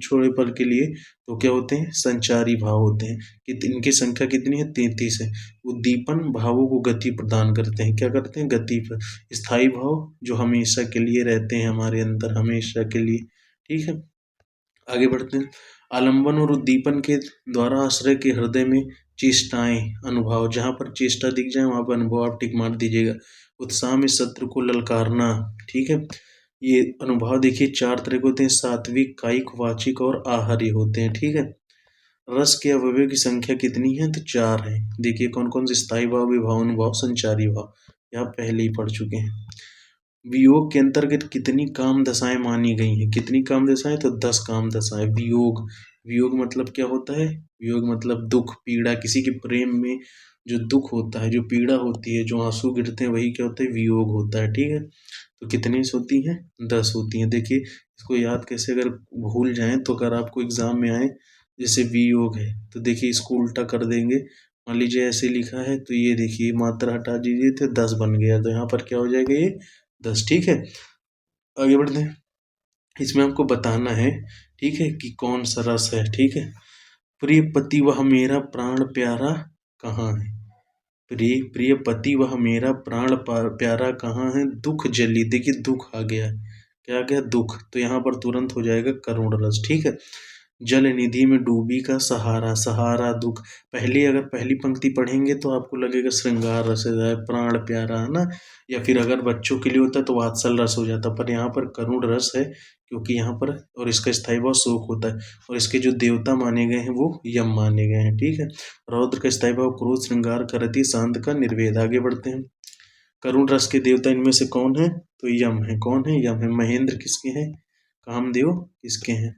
छोटे पल के लिए, तो क्या होते हैं? संचारी भाव होते हैं। कि इनकी संख्या कितनी है? 33 है। उद्दीपन भावों को गति प्रदान करते हैं। क्या करते हैं? गति पर। स्थायी भाव जो हमेशा के लिए रहते हैं हमारे अंदर, हमेशा के लिए। ठीक है, आगे बढ़ते हैं। आलंबन और उद्दीपन के द्वारा आश्रय के हृदय में चेष्टाएं, अनुभव, जहाँ पर चेष्टा दिख जाए वहाँ पर अनुभव आप टिक मार दीजिएगा। उत्साह में शत्रु को ललकारना। ठीक है, ये अनुभव देखिए 4 तरह के होते हैं, सात्विक, कायिक, वाचिक और आहारी होते हैं। ठीक है, रस के अवयवों की संख्या कितनी है? तो 4 है। देखिए कौन कौन से? स्थायी भाव, विभाव, अनुभाव, संचारी भाव, यह पहले ही पढ़ चुके हैं। वियोग के अंतर्गत कितनी काम दशाएं मानी गई हैं? कितनी काम दशाएं? तो 10 काम दशाएं। वियोग, वियोग मतलब क्या होता है? वियोग मतलब दुख, पीड़ा, किसी के प्रेम में जो दुख होता है, जो पीड़ा होती है, जो आंसू गिरते हैं, वही क्या होता है? वियोग होता है। ठीक है, तो कितनी होती हैं? 10 होती हैं। देखिए इसको याद कैसे, अगर भूल जाएं तो अगर आपको एग्जाम में आए, जैसे वियोग है तो देखिए इसको उल्टा कर देंगे। मान लीजिए ऐसे लिखा है, तो ये देखिए मात्रा हटा दीजिए तो 10 बन गया, तो यहाँ पर क्या हो जाएगा? ये 10। ठीक है, आगे बढ़ते हैं। इसमें आपको बताना है, ठीक है, कि कौन सा रस है। ठीक है, प्रिय पति वह मेरा प्राण प्यारा कहाँ है? प्रिय प्रिय पति वह मेरा प्राण प्यारा कहाँ है? दुख जली, देखिए दुख आ गया, क्या आ गया? दुख, तो यहाँ पर तुरंत हो जाएगा करुण रस। ठीक है, जल निधि में डूबी का सहारा, सहारा दुख। पहले अगर पहली पंक्ति पढ़ेंगे तो आपको लगेगा श्रृंगार रस है, प्राण प्यारा, है ना, या फिर अगर बच्चों के लिए होता तो वात्सल रस हो जाता, पर यहाँ पर करुण रस है, क्योंकि यहाँ पर और इसका स्थायी भाव शोक होता है, और इसके जो देवता माने गए हैं वो यम माने गए हैं। ठीक है, रौद्र का स्थायी भाव क्रोध, श्रृंगार, करति, शांत का निर्वेद। आगे बढ़ते हैं। करुण रस के देवता इनमें से कौन है? तो यम है। कौन है? यम है। महेंद्र किसके हैं? कामदेव किसके हैं?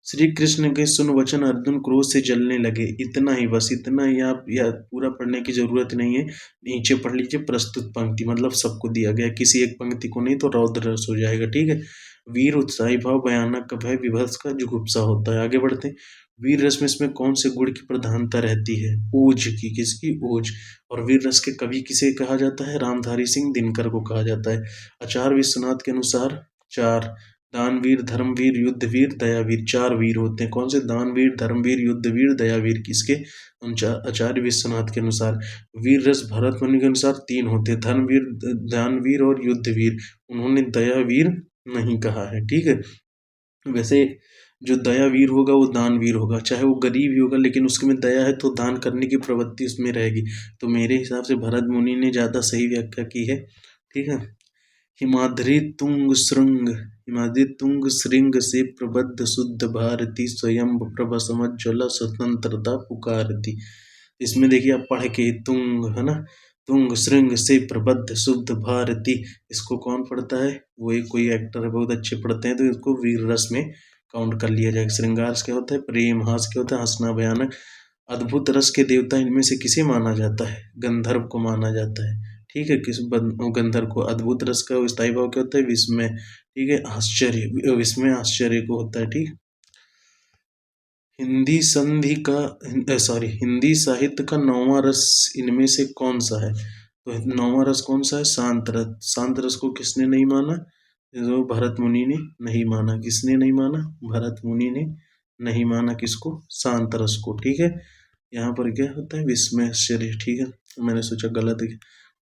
श्री कृष्ण के सुन वचन अर्जुन क्रोध से जलने लगे। इतना ही, बस इतना ही। आप या पूरा पढ़ने की जरूरत नहीं है, नीचे पढ़ लीजिए प्रस्तुत पंक्ति, मतलब सबको दिया गया, किसी एक पंक्ति को नहीं तो रौद्र रस हो जाएगा। ठीक है, वीर उत्साही भाव, भयानक भय, विभत्स का जुगुप्सा होता है। आगे बढ़ते हैं। वीर रस में इसमें कौन से गुण की प्रधानता रहती है? ओज की। किसकी? ओज। और वीर रस के कवि किसे कहा जाता है? रामधारी सिंह दिनकर को कहा जाता है। आचार्य विश्वनाथ के अनुसार चार, दानवीर, धर्मवीर, युद्धवीर, दयावीर, चार वीर होते हैं। कौन से? दानवीर, धर्मवीर, युद्धवीर, दयावीर। किसके? आचार्य विश्वनाथ के अनुसार। वीर रस भरत मुनि के अनुसार तीन होते हैं, धर्मवीर, दानवीर और युद्धवीर। उन्होंने दयावीर नहीं कहा है। ठीक है, वैसे जो दयावीर होगा वो दानवीर होगा, चाहे वो गरीब ही होगा, लेकिन उसके में दया है तो दान करने की प्रवृत्ति उसमें रहेगी। तो मेरे हिसाब से भरत मुनि ने ज़्यादा सही व्याख्या की है। ठीक है, हिमाद्री तुंग श्रृंग, हिमाद्री तुंग श्रृंग से प्रबद्ध शुद्ध भारती, स्वयं प्रभ समज्वला स्वतंत्रता पुकारती। इसमें देखिए आप पढ़ के, तुंग है ना, तुंग श्रृंग से प्रबद्ध शुद्ध भारती, इसको कौन पढ़ता है? वो एक कोई एक्टर है, बहुत अच्छे पढ़ते हैं, तो इसको वीर रस में काउंट कर लिया जाएगा। श्रृंगार क्या होता है? प्रेम। हास क्या होता है? हंसना, भयानक। अद्भुत रस के देवता इनमें से किसे माना जाता है? गंधर्व को माना जाता है। ठीक है, गंधर्व को। अद्भुत रस का स्थायी भाव क्या होता है? विस्मय। ठीक है, आश्चर्य, विस्मय आश्चर्य को होता है। ठीक, हिंदी संधि का सॉरी हिंदी साहित्य का नौवां रस इनमें से कौन सा है? तो नौवां रस कौन सा है? शांत रस। शांत रस को किसने नहीं माना? जो भरत मुनि ने नहीं माना। किसने नहीं माना? भरत मुनि ने नहीं माना। किसको? शांत रस को। ठीक है, यहाँ पर क्या होता है? विस्मय आश्चर्य। ठीक है, मैंने सोचा गलत है।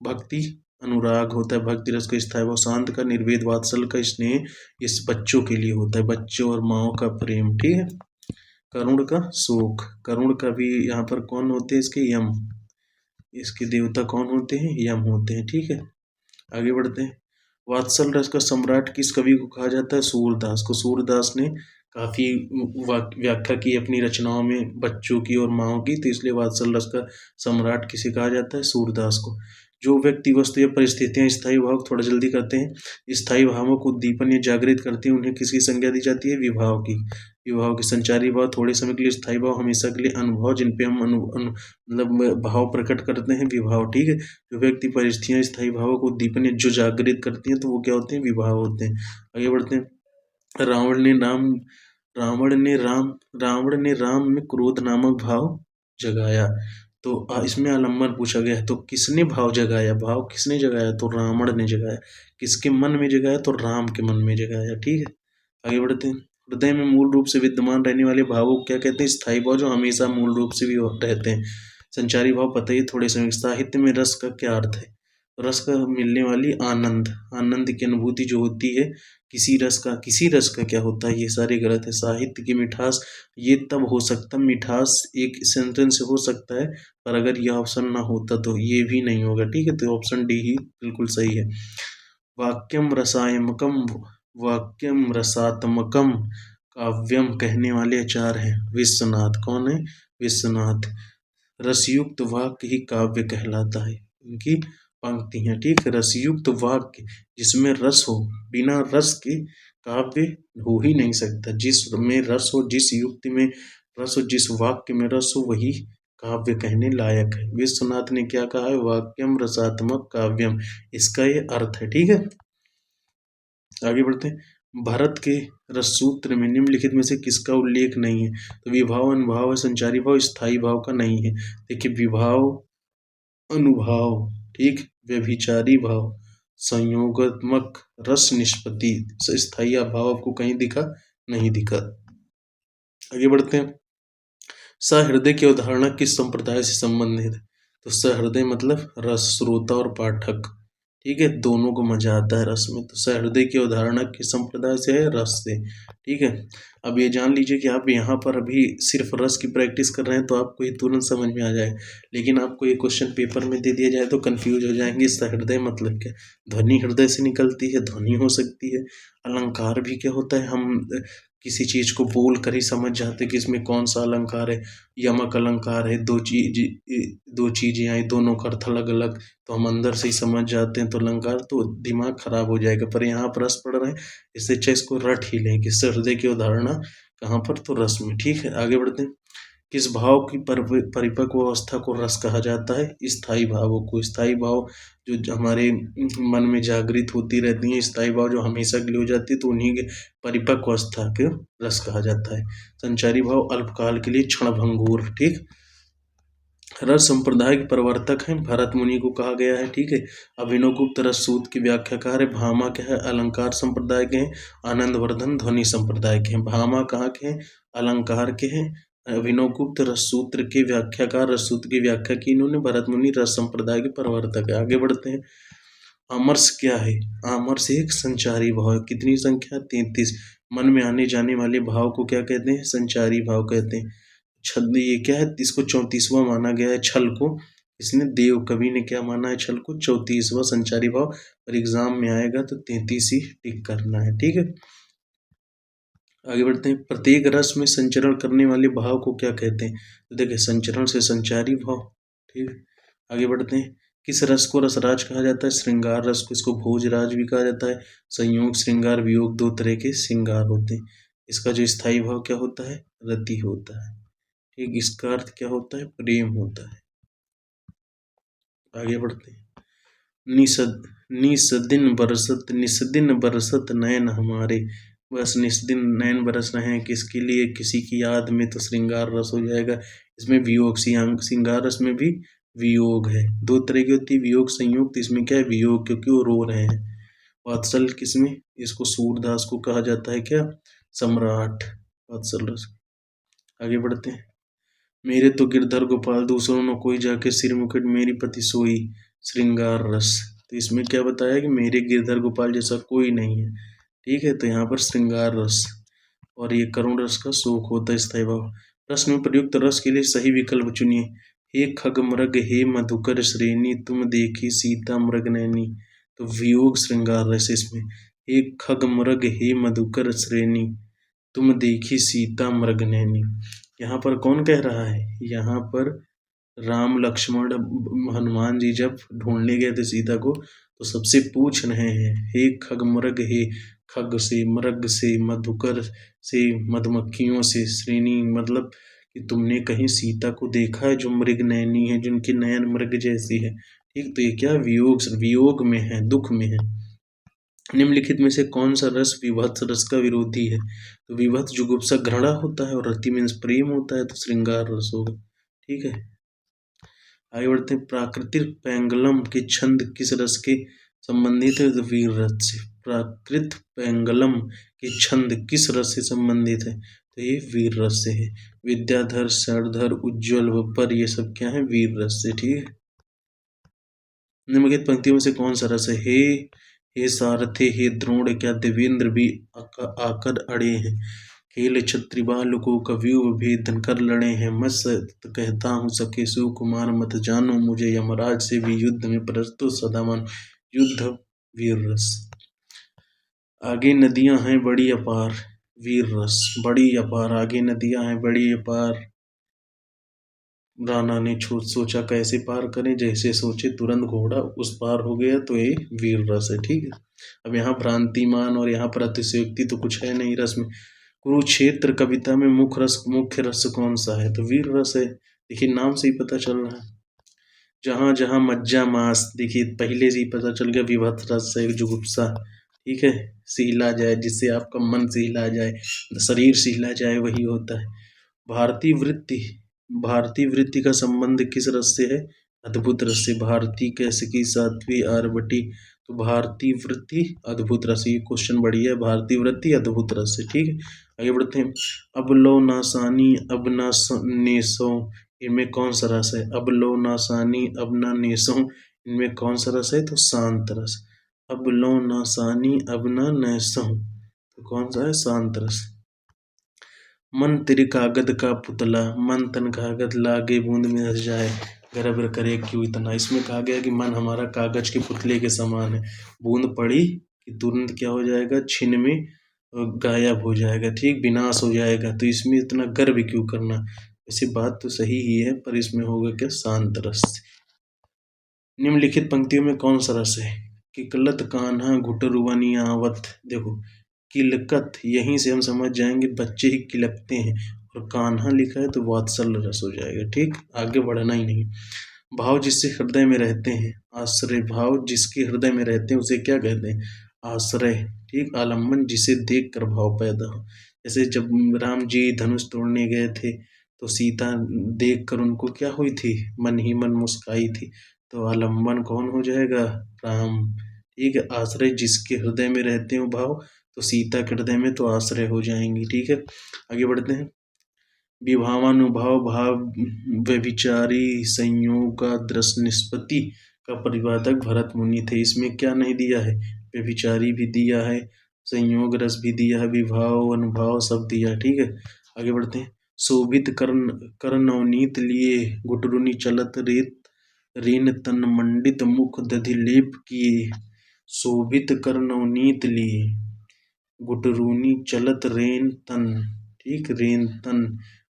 भक्ति अनुराग होता है, भक्ति रस का स्थायी भाव। शांत का निर्वेद, वात्सल का स्नेह, इस बच्चों के लिए होता है, बच्चों और माओ का प्रेम। ठीक है, करुण का शोक। करुण का भी यहाँ पर कौन होते हैं? इसके यम। इसके देवता कौन होते हैं? यम होते हैं। ठीक है, आगे बढ़ते हैं। वात्सल रस का सम्राट किस कवि को कहा जाता है? सूरदास को। सूरदास ने काफी व्याख्या की अपनी रचनाओं में बच्चों की और माओ की, तो इसलिए वात्सल रस का सम्राट किसे कहा जाता है? सूरदास को। जो व्यक्ति, वस्तु या परिस्थितियां स्थायी भाव, थोड़ा जल्दी करते हैं, स्थायी भावों को उद्दीपन या जागृत करती हैं, उन्हें किसकी संज्ञा दी जाती है? विभाव की। विभाव के। संचारी भाव थोड़े समय के लिए, स्थायी भाव हमेशा के लिए। अनुभव, जिनपे हम मतलब भाव प्रकट करते हैं, विभाव। ठीक है, जो व्यक्ति परिस्थितियां स्थायी भावों को उद्दीपन जो जागृत करती हैं तो वो क्या होते हैं? विभाव होते हैं। आगे बढ़ते हैं। रावण ने राम में क्रोध नामक भाव जगाया। तो इसमें आलम्बन पूछा गया है, तो किसने भाव जगाया? भाव किसने जगाया? तो रावण ने जगाया। किसके मन में जगाया? तो राम के मन में जगाया। ठीक है, आगे बढ़ते हैं। हृदय में मूल रूप से विद्यमान रहने वाले भावों को क्या कहते हैं? स्थायी भाव, जो हमेशा मूल रूप से भी रहते हैं। संचारी भाव पता ही थोड़े समय। साहित्य में रस का क्या अर्थ है? रस का मिलने वाली आनंद, आनंद की अनुभूति जो होती है। किसी रस का क्या होता है? ये सारे गलत है। साहित्य की मिठास, ये तब हो सकता, मिठास एक सेंटेंस से हो सकता है, पर अगर यह ऑप्शन ना होता तो ये भी नहीं होगा। ठीक है, तो ऑप्शन डी ही बिल्कुल सही है। वाक्यम रसायमकम, वाक्यम रसात्मकम काव्यम कहने वाले आचार हैं विश्वनाथ। कौन है? विश्वनाथ। रसयुक्त वाक्य ही काव्य कहलाता है। इनकी पंक्तियां। ठीक है, रसयुक्त वाक्य, जिसमें रस हो, बिना रस के काव्य हो ही नहीं सकता। जिस में रस हो, जिस युक्ति में रस हो, जिस वाक्य में रस हो, वही काव्य कहने लायक है। विश्वनाथ ने क्या कहा है? वाक्यम रसात्मक काव्यम, इसका ये अर्थ है। ठीक है, आगे बढ़ते हैं। भारत के रस सूत्र में निम्नलिखित में से किसका उल्लेख नहीं है? तो विभाव, अनुभाव, संचारी भाव, स्थायी भाव का नहीं है। देखिए, विभाव, अनुभाव, ठीक, व्यभिचारी भाव, संयोगात्मक, रस निष्पत्ति, स्थायी अभाव आपको कहीं दिखा? नहीं दिखा। आगे बढ़ते हैं। सहृदय की अवधारणा किस संप्रदाय से संबंधित है? तो सहृदय मतलब रस, श्रोता और पाठक। ठीक है, दोनों को मजा आता है रस में। तो सहृदय की अवधारणा किस संप्रदाय से है? रस से। ठीक है, अब ये जान लीजिए कि आप यहाँ पर अभी सिर्फ रस की प्रैक्टिस कर रहे हैं तो आपको ये तुरंत समझ में आ जाए, लेकिन आपको ये क्वेश्चन पेपर में दे दिया जाए तो कंफ्यूज हो जाएंगे। सहृदय मतलब क्या? ध्वनि हृदय से निकलती है, ध्वनि हो सकती है। अलंकार भी क्या होता है? हम किसी चीज को बोल कर ही समझ जाते हैं कि इसमें कौन सा अलंकार है। यमक अलंकार है, दो चीजें आई, दोनों का अर्थ अलग अलग, तो हम अंदर से ही समझ जाते हैं, तो अलंकार तो दिमाग खराब हो जाएगा। पर यहाँ पर रस पढ़ रहे हैं, इससे अच्छा इसको रट ही लें कि सहृदय की अवधारणा कहाँ पर? तो रस में। ठीक है, आगे बढ़ते हैं। किस भाव की परिपक्व अवस्था को रस कहा जाता है? स्थायी भावों को। स्थायी भाव जो हमारे मन में जागृत होती रहती हैं, स्थायी भाव जो हमेशा के लिए हो जाती है, तो उन्हीं के परिपक्व अवस्था के रस कहा जाता है। संचारी भाव अल्पकाल के लिए क्षणभंगुर। ठीक, रस संप्रदाय के प्रवर्तक हैं, भरत मुनि को कहा गया है। ठीक है, अभिनवगुप्त रस सूत्र की व्याख्याकार है। भामा क्या है? अलंकार संप्रदाय के हैं। आनंदवर्धन ध्वनि संप्रदाय के हैं। भामा कहाँ के हैं? अलंकार के हैं। अभिनवगुप्त रस सूत्र के व्याख्याकार, रस सूत्र की व्याख्या की इन्होंने। भरत मुनि रस संप्रदाय के प्रवर्तक है। आगे बढ़ते हैं। आमर्ष क्या है? आमर्ष एक संचारी भाव है। कितनी संख्या? 33। मन में आने जाने वाले भाव को क्या कहते हैं? संचारी भाव कहते हैं। छल, ये क्या है? इसको 34वां माना गया है छल को। इसने देव कवि ने क्या माना है? छल को 34वां संचारी भाव। और एग्जाम में आएगा तो 33 ही टिक करना है। ठीक है, आगे बढ़ते हैं। प्रत्येक रस में संचरण करने वाले भाव को क्या कहते हैं? तो देखिए, संचरण से संचारी भाव। ठीक है, आगे बढ़ते हैं। किस रस को रसराज कहा जाता है? श्रृंगार रस को। इसको भोजराज भी कहा जाता है। संयोग, श्रृंगार, वियोग, दो तरह के श्रृंगार होते हैं। इसका जो स्थायी भाव क्या होता है? रति होता है। ठीक, इसका अर्थ क्या होता है? प्रेम होता है। आगे बढ़ते हैं। निसद निसदिन बरसत नयन हमारे। बस निस्दिन नयन बरस रहे हैं, किसके लिए? किसी की याद में, तो श्रृंगार रस हो जाएगा। इसमें वियोग, श्रृंगार रस में भी वियोग है। दो तरह की होती है, वियोग संयोग, तो इसमें क्या है? वियोग, क्योंकि वो रो रहे हैं। वात्सल किसमें? इसको सूरदास को कहा जाता है क्या? सम्राट। वात्सल रस। आगे बढ़ते हैं। मेरे तो गिरधर गोपाल दूसरों न कोई, जाके सिर मुकुट मेरी पति सोई। श्रृंगार रस। तो इसमें क्या बताया कि मेरे गिरधर गोपाल जैसा कोई नहीं है। ठीक है, तो यहाँ पर श्रृंगार रस। और ये करुण रस का शोक होता है, स्थायी भाव। प्रश्न में प्रयुक्त रस के लिए सही विकल्प चुनिए। हे खग मृग हे मधुकर श्रेणी, तुम देखी सीता मृग नैनी। तो वियोग श्रृंगार रस इसमें। हे खग मृग हे मधुकर श्रेणी, तुम देखी सीता मृग नैनी। यहाँ पर कौन कह रहा है? यहाँ पर राम लक्ष्मण हनुमान जी जब ढूंढने गए थे सीता को, तो सबसे पूछ रहे हैं, हे खग मृग, हे खग से, मृग से, मधुकर से, मधुमक्खियों से, श्रेणी मतलब कि तुमने कहीं सीता को देखा है जो मृग नैनी है, जिनकी नयन मृग जैसी है। ठीक, तो ये क्या? वियोग, वियोग में है, दुख में है। निम्नलिखित में से कौन सा रस विभत्स रस का विरोधी है? तो विभत्स जुगुप्सा घृणा होता है, और रति मीन्स प्रेम होता है, तो श्रृंगार रस होगा। ठीक है, आगे बढ़ते हैं। प्राकृतिक पैंगलम के छंद किस रस के संबंधित है? तो वीर रस से। प्राकृत पैंगलम के छंद किस रस से संबंधित है? तो ये वीर रस से है। विद्याधर, शरधर, उज्ज्वल, बब्बर, ये सब क्या है? वीर रस से। ठीक है, निम्नलिखित पंक्तियों में से कौन सा रस है? हे सारथे हे द्रोण, क्या देवेंद्र भी आकर अड़े हैं। खेल छत्री बालकों का व्यूह भेदन कर लड़े हैं। मैं सत्य कहता हूँ सखे सुकुमार, मत जानो मुझे यमराज से भी युद्ध में प्रस्तुत सदा मान। युद्ध वीर रस। आगे नदियां हैं बड़ी अपार। वीर रस। बड़ी अपार, आगे नदियां हैं बड़ी अपार। राणा ने सोचा कैसे पार करें, जैसे सोचे तुरंत घोड़ा उस पार हो गया, तो ये वीर रस है। ठीक है, अब यहाँ भ्रांतिमान और यहाँ पर अतिशयोक्ति तो कुछ है नहीं रस में। कुरुक्षेत्र कविता में मुख्य रस कौन सा है? तो वीर रस है। देखिए, नाम से ही पता चल रहा है। जहाँ जहाँ मज्जा मांस, देखिए पहले से ही पता चल गया, विभत्स रस है, जुगुप्सा। ठीक है, सिहला जाए, जिससे आपका मन सिहला जाए, शरीर सिहला जाए, वही होता है। भारतीय वृत्ति, भारतीय वृत्ति का संबंध किस रस से है? अद्भुत रस से। भारती कैसे की सातवीं आरबटी, तो भारतीय वृत्ति अद्भुत रस। ये क्वेश्चन बढ़िया है, भारतीय वृत्ति अद्भुत रस से। ठीक है, आगे बढ़ते हैं। अब लो नासानी अब ना नेसो, इनमें कौन सा रस है? अब लो नासानी अब ना नेसो, इनमें कौन सा रस है? तो शांत रस। अब लो ना सानी अब ना नैसहूं, तो कौन सा है? शांत रस। मन तेरे कागद का पुतला, मन तन कागज लागे बूंद में धस जाए, गर्भ करे क्यों इतना। इसमें कहा गया कि मन हमारा कागज के पुतले के समान है, बूंद पड़ी कि तुरंत क्या हो जाएगा? छिन में गायब हो जाएगा, ठीक, विनाश हो जाएगा। तो इसमें इतना गर्व क्यों करना? वैसे बात तो सही ही है, पर इसमें होगा क्या? शांत रस। निम्नलिखित पंक्तियों में कौन सा रस है? किकलत कान्हा घुटरुवनी आवत। देखो, किलकत, यहीं से हम समझ जाएंगे बच्चे ही किलकते हैं, और कान्हा लिखा है तो वात्सल्य रस हो जाएगा, ठीक, आगे बढ़ना ही नहीं। भाव जिससे हृदय में रहते हैं, आश्रय, भाव जिसके हृदय में रहते हैं उसे क्या कहते हैं? आश्रय, ठीक। आलम्बन, जिसे देख कर भाव पैदा हो। जैसे जब राम जी धनुष तोड़ने गए थे तो सीता देख कर उनको क्या हुई थी? मन ही मन मुस्काई थी। तो आलम्बन कौन हो जाएगा? राम, ठीक है। आश्रय जिसके हृदय में रहते हो भाव, तो सीता के हृदय में तो आश्रय हो जाएंगी, ठीक है। आगे बढ़ते हैं। विभावानुभाव भाव व्यभिचारी संयोग का दृश्य निष्पत्ति का परिवादक भरत मुनि थे। इसमें क्या नहीं दिया है? व्यभिचारी भी दिया है, संयोग रस भी दिया है, विभाव अनुभाव सब दिया है, ठीक है। आगे बढ़ते हैं। शोभित कर्ण कर्ण नवनीत लिए, गुटरुनी चलत रेत रीन तन मंडित मुख दधि लेप किए। शोभित कर नवनीत लिए, गुटरूनी चलत रेन तन, ठीक, रेन तन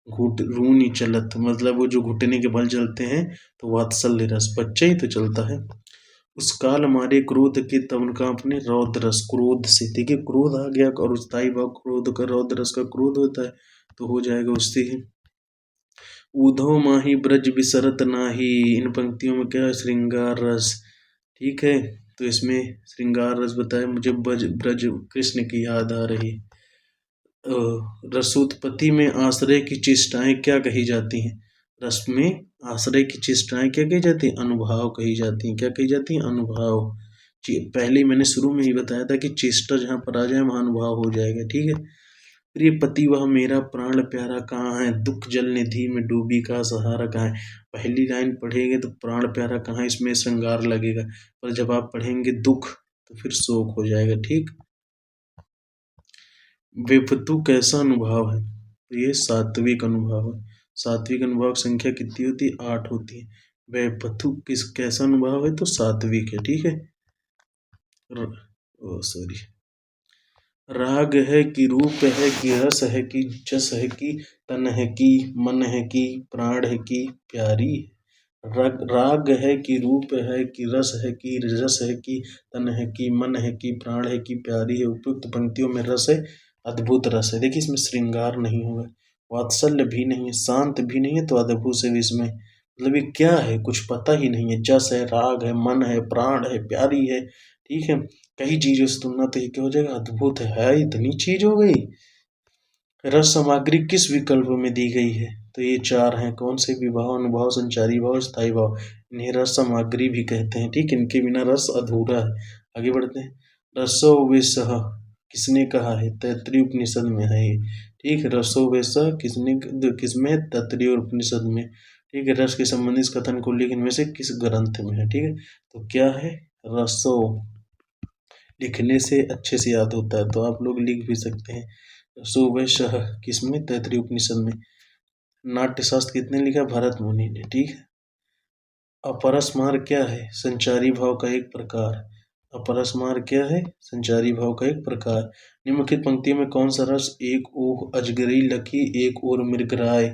घुटरूनी चलत, मतलब वो जो घुटने के बल चलते हैं, तो वात्सल्य रस, बच्चे ही तो चलता है। उस काल मारे क्रोध के तब उनका अपने रौद्र रस, क्रोध से, देखिए क्रोध आ गया, और स्थायी भाव क्रोध का, रौद्र रस का क्रोध होता है, तो हो जाएगा उससे ही। ऊधो माही ब्रज विसरत नाही, इन पंक्तियों में क्या है? श्रृंगार रस, ठीक है। तो इसमें श्रृंगार रस बताया, मुझे ब्रज ब्रज कृष्ण की याद आ रही। रसोत्पत्ति में आश्रय की चेष्टाएं क्या कही जाती हैं? रस में आश्रय की चेष्टाएं क्या कही जाती हैं? अनुभाव कही जाती हैं। क्या कही जाती हैं? अनुभाव। पहले ही मैंने शुरू में ही बताया था कि चेष्टा जहाँ पर आ जाए वहाँ अनुभाव हो जाएगा, ठीक है। प्रिय पति वह मेरा प्राण प्यारा कहाँ है, दुख जल निधि में डूबी का सहारा कहाँ है। पहली लाइन पढ़ेंगे तो प्राण प्यारा कहाँ है, इसमें श्रृंगार लगेगा, पर जब आप पढ़ेंगे दुख तो फिर शोक हो जाएगा, ठीक। विपतु कैसा अनुभाव है? तो ये सात्विक अनुभव है। सात्विक अनुभव की संख्या कितनी होती है? 8 होती है। विपतु किस कैसा अनुभव है? तो सात्विक है, ठीक है। सॉरी, राग है कि रूप है कि रस है कि जस है कि तन है कि मन है कि प्राण है कि प्यारी। राग है कि रूप है कि रस है कि रजस है कि तन है कि मन है कि प्राण है कि प्यारी है। उपयुक्त पंक्तियों में रस है, अद्भुत रस है। देखिए इसमें श्रृंगार नहीं होगा, वात्सल्य भी नहीं है, शांत भी नहीं है, तो अद्भुत से भी इसमें मतलब ये क्या है? कुछ पता ही नहीं है। जस है, राग है, मन है, प्राण है, प्यारी है, ठीक है। कई चीजों से तुलना तो ये क्या हो जाएगा? अद्भुत है, इतनी चीज हो गई। रस सामग्री किस विकल्प में दी गई है? तो ये 4 हैं। कौन से? विभाव, अनुभाव, संचारी भाव, स्थायी भाव। इन्हें रस सामग्री भी कहते हैं, ठीक। इनके बिना रस अधूरा है। आगे बढ़ते हैं। रसो विसह किसने कहा है? तैत्तिरीय उपनिषद में है ये, ठीक। रसो विसह किसने, किसमें? तैत्तिरीय उपनिषद में, ठीक है। रस के संबंधित इस कथन को लिख इनमें से किस ग्रंथ में है? ठीक है, तो क्या है? रसो, लिखने से अच्छे से याद होता है, तो आप लोग लिख भी सकते हैं। सुवशः किसमें? तैत्तिरीय उपनिषद में। नाट्यशास्त्र कितने लिखा? भरत मुनि ने, ठीक है। अपरसमार क्या है? संचारी भाव का एक प्रकार। अपरसमार क्या है? संचारी भाव का एक प्रकार। निम्नलिखित पंक्तियों में कौन सा रस? एक ओह अजगरी लकी, एक और मृगराय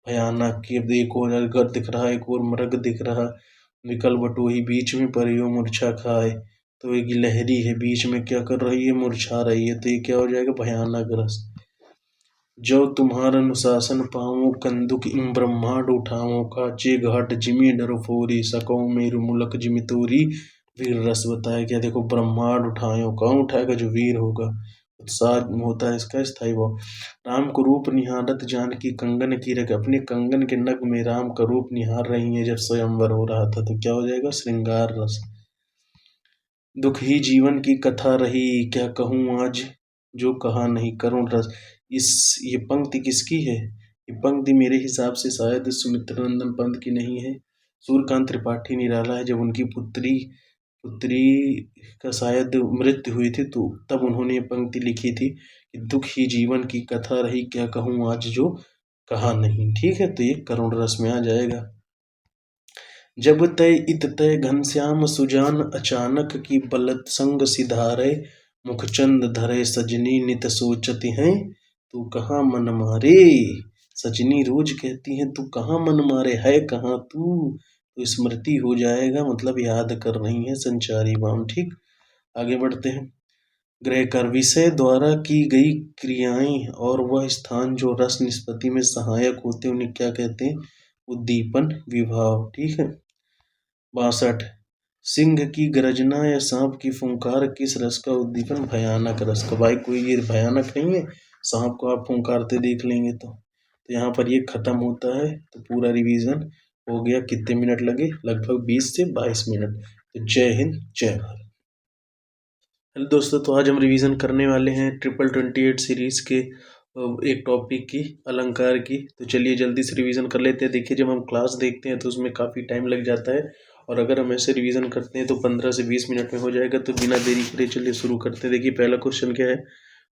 भयानक, एक और अजगर दिख रहा, एक और मृग दिख रहा, विकल बटोही बीच में परियो मूर्छा खाए। तो एक गिलहरी है बीच में क्या कर रही है? मुरझा रही है, तो ये क्या हो जाएगा? भयानक रस। जो तुम्हार अनुशासन पाऊँ कंदुक इम ब्रह्मांड उठाऊँ, काचे घाट जिमी डरफोरी, सकौ मेरु मुलक जिमि तोरी। वीर रस बताया क्या? देखो, ब्रह्मांड उठायो, कौन उठाएगा? जो वीर होगा। उत्साह होता है इसका स्थायी भाव। राम को रूप निहारत जानकी कंगन की रख, अपने कंगन के नग में राम का रूप निहार रही है जब स्वयंवर हो रहा था, तो क्या हो जाएगा? श्रृंगार रस। दुख ही जीवन की कथा रही, क्या कहूँ आज जो कहा नहीं, करुण रस। ये पंक्ति किसकी है? ये पंक्ति मेरे हिसाब से शायद सुमित्रानंदन पंत की नहीं है, सूर्यकांत त्रिपाठी निराला है। जब उनकी पुत्री पुत्री का शायद मृत्यु हुई थी तो तब उन्होंने ये पंक्ति लिखी थी कि दुख ही जीवन की कथा रही, क्या कहूँ आज जो कहा नहीं। ठीक है, तो ये करुण रस में आ जाएगा। जब तय इत तय घनश्याम सुजान, अचानक की बलत संग सिधारे, मुखचंद धरे सजनी नित सोचती हैं, तू कहाँ मन मारे। सजनी रोज कहती हैं तू कहाँ मन मारे, है कहाँ तू। तो स्मृति हो जाएगा, मतलब याद कर रही है संचारी बाम। ठीक, आगे बढ़ते हैं। ग्रह कर विषय द्वारा की गई क्रियाएं और वह स्थान जो रस निष्पत्ति में सहायक होते हैं उन्हें क्या कहते हैं, उद्दीपन विभाव। ठीक है। 62, सिंह की गर्जना या सांप की फुंकार किस रस का उद्दीपन, भयानक रस का। भाई कोई ये भयानक नहीं है, सांप को आप फुंकारते देख लेंगे तो यहाँ पर ये खत्म होता है। तो पूरा रिवीजन हो गया। कितने मिनट लगे, लगभग 20 से 22 मिनट। तो जय हिंद, जय भारत। हेलो दोस्तों, तो आज हम रिवीजन करने वाले हैं 28 सीरीज के एक टॉपिक की, अलंकार की। तो चलिए जल्दी से रिवीजन कर लेते हैं। देखिए, जब हम क्लास देखते हैं तो उसमें काफ़ी टाइम लग जाता है, और अगर हम ऐसे रिवीजन करते हैं तो 15 से 20 मिनट में हो जाएगा। तो बिना देरी करे चलिए शुरू करते हैं। देखिए, पहला क्वेश्चन क्या है,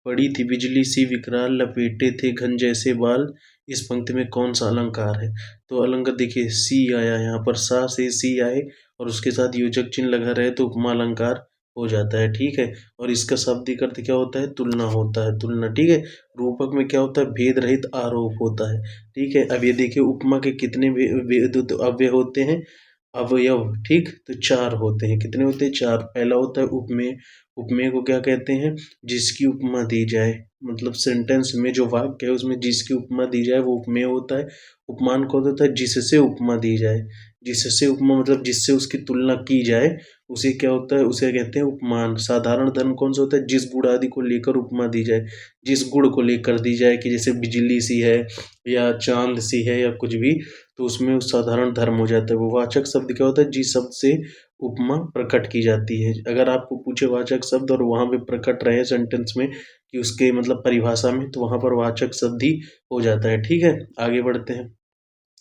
पड़ी थी बिजली सी विकराल, लपेटे थे घन जैसे बाल, इस पंक्ति में कौन सा अलंकार है। तो अलंकार देखिए, सी आया यहाँ पर, सा से सी आए और उसके साथ योजक चिन्ह लगा रहे तो उपमा अलंकार हो जाता है। ठीक है, और इसका शाब्दिक अर्थ क्या होता है, तुलना होता है, तुलना। ठीक है, रूपक में क्या होता है, भेद रहित आरोप होता है। ठीक है, अब ये देखिए, उपमा के कितने अव्यय होते हैं, अवयव। ठीक, तो 4 होते हैं। कितने होते हैं, 4। पहला होता है उपमेय। उपमेय को क्या कहते हैं, जिसकी उपमा दी जाए, मतलब सेंटेंस में जो वाक्य है उसमें जिसकी उपमा दी जाए वो उपमेय होता है। उपमान कौन होता है, जिससे उपमा दी जाए। जिससे उपमा मतलब जिससे उसकी तुलना की जाए, उसे क्या होता है, उसे कहते हैं उपमान। साधारण धर्म कौन सा होता है, जिस गुण आदि को लेकर उपमा दी जाए, जिस गुण को लेकर दी जाए, कि जैसे बिजली सी है या चांद सी है या कुछ भी, तो उसमें उस साधारण धर्म हो जाता है। वो वाचक शब्द क्या होता है, जिस शब्द से उपमा प्रकट की जाती है। अगर आपको पूछे वाचक शब्द और वहाँ पे प्रकट रहे सेंटेंस में कि उसके मतलब परिभाषा में, तो वहाँ पर वाचक शब्द ही हो जाता है। ठीक है, आगे बढ़ते हैं।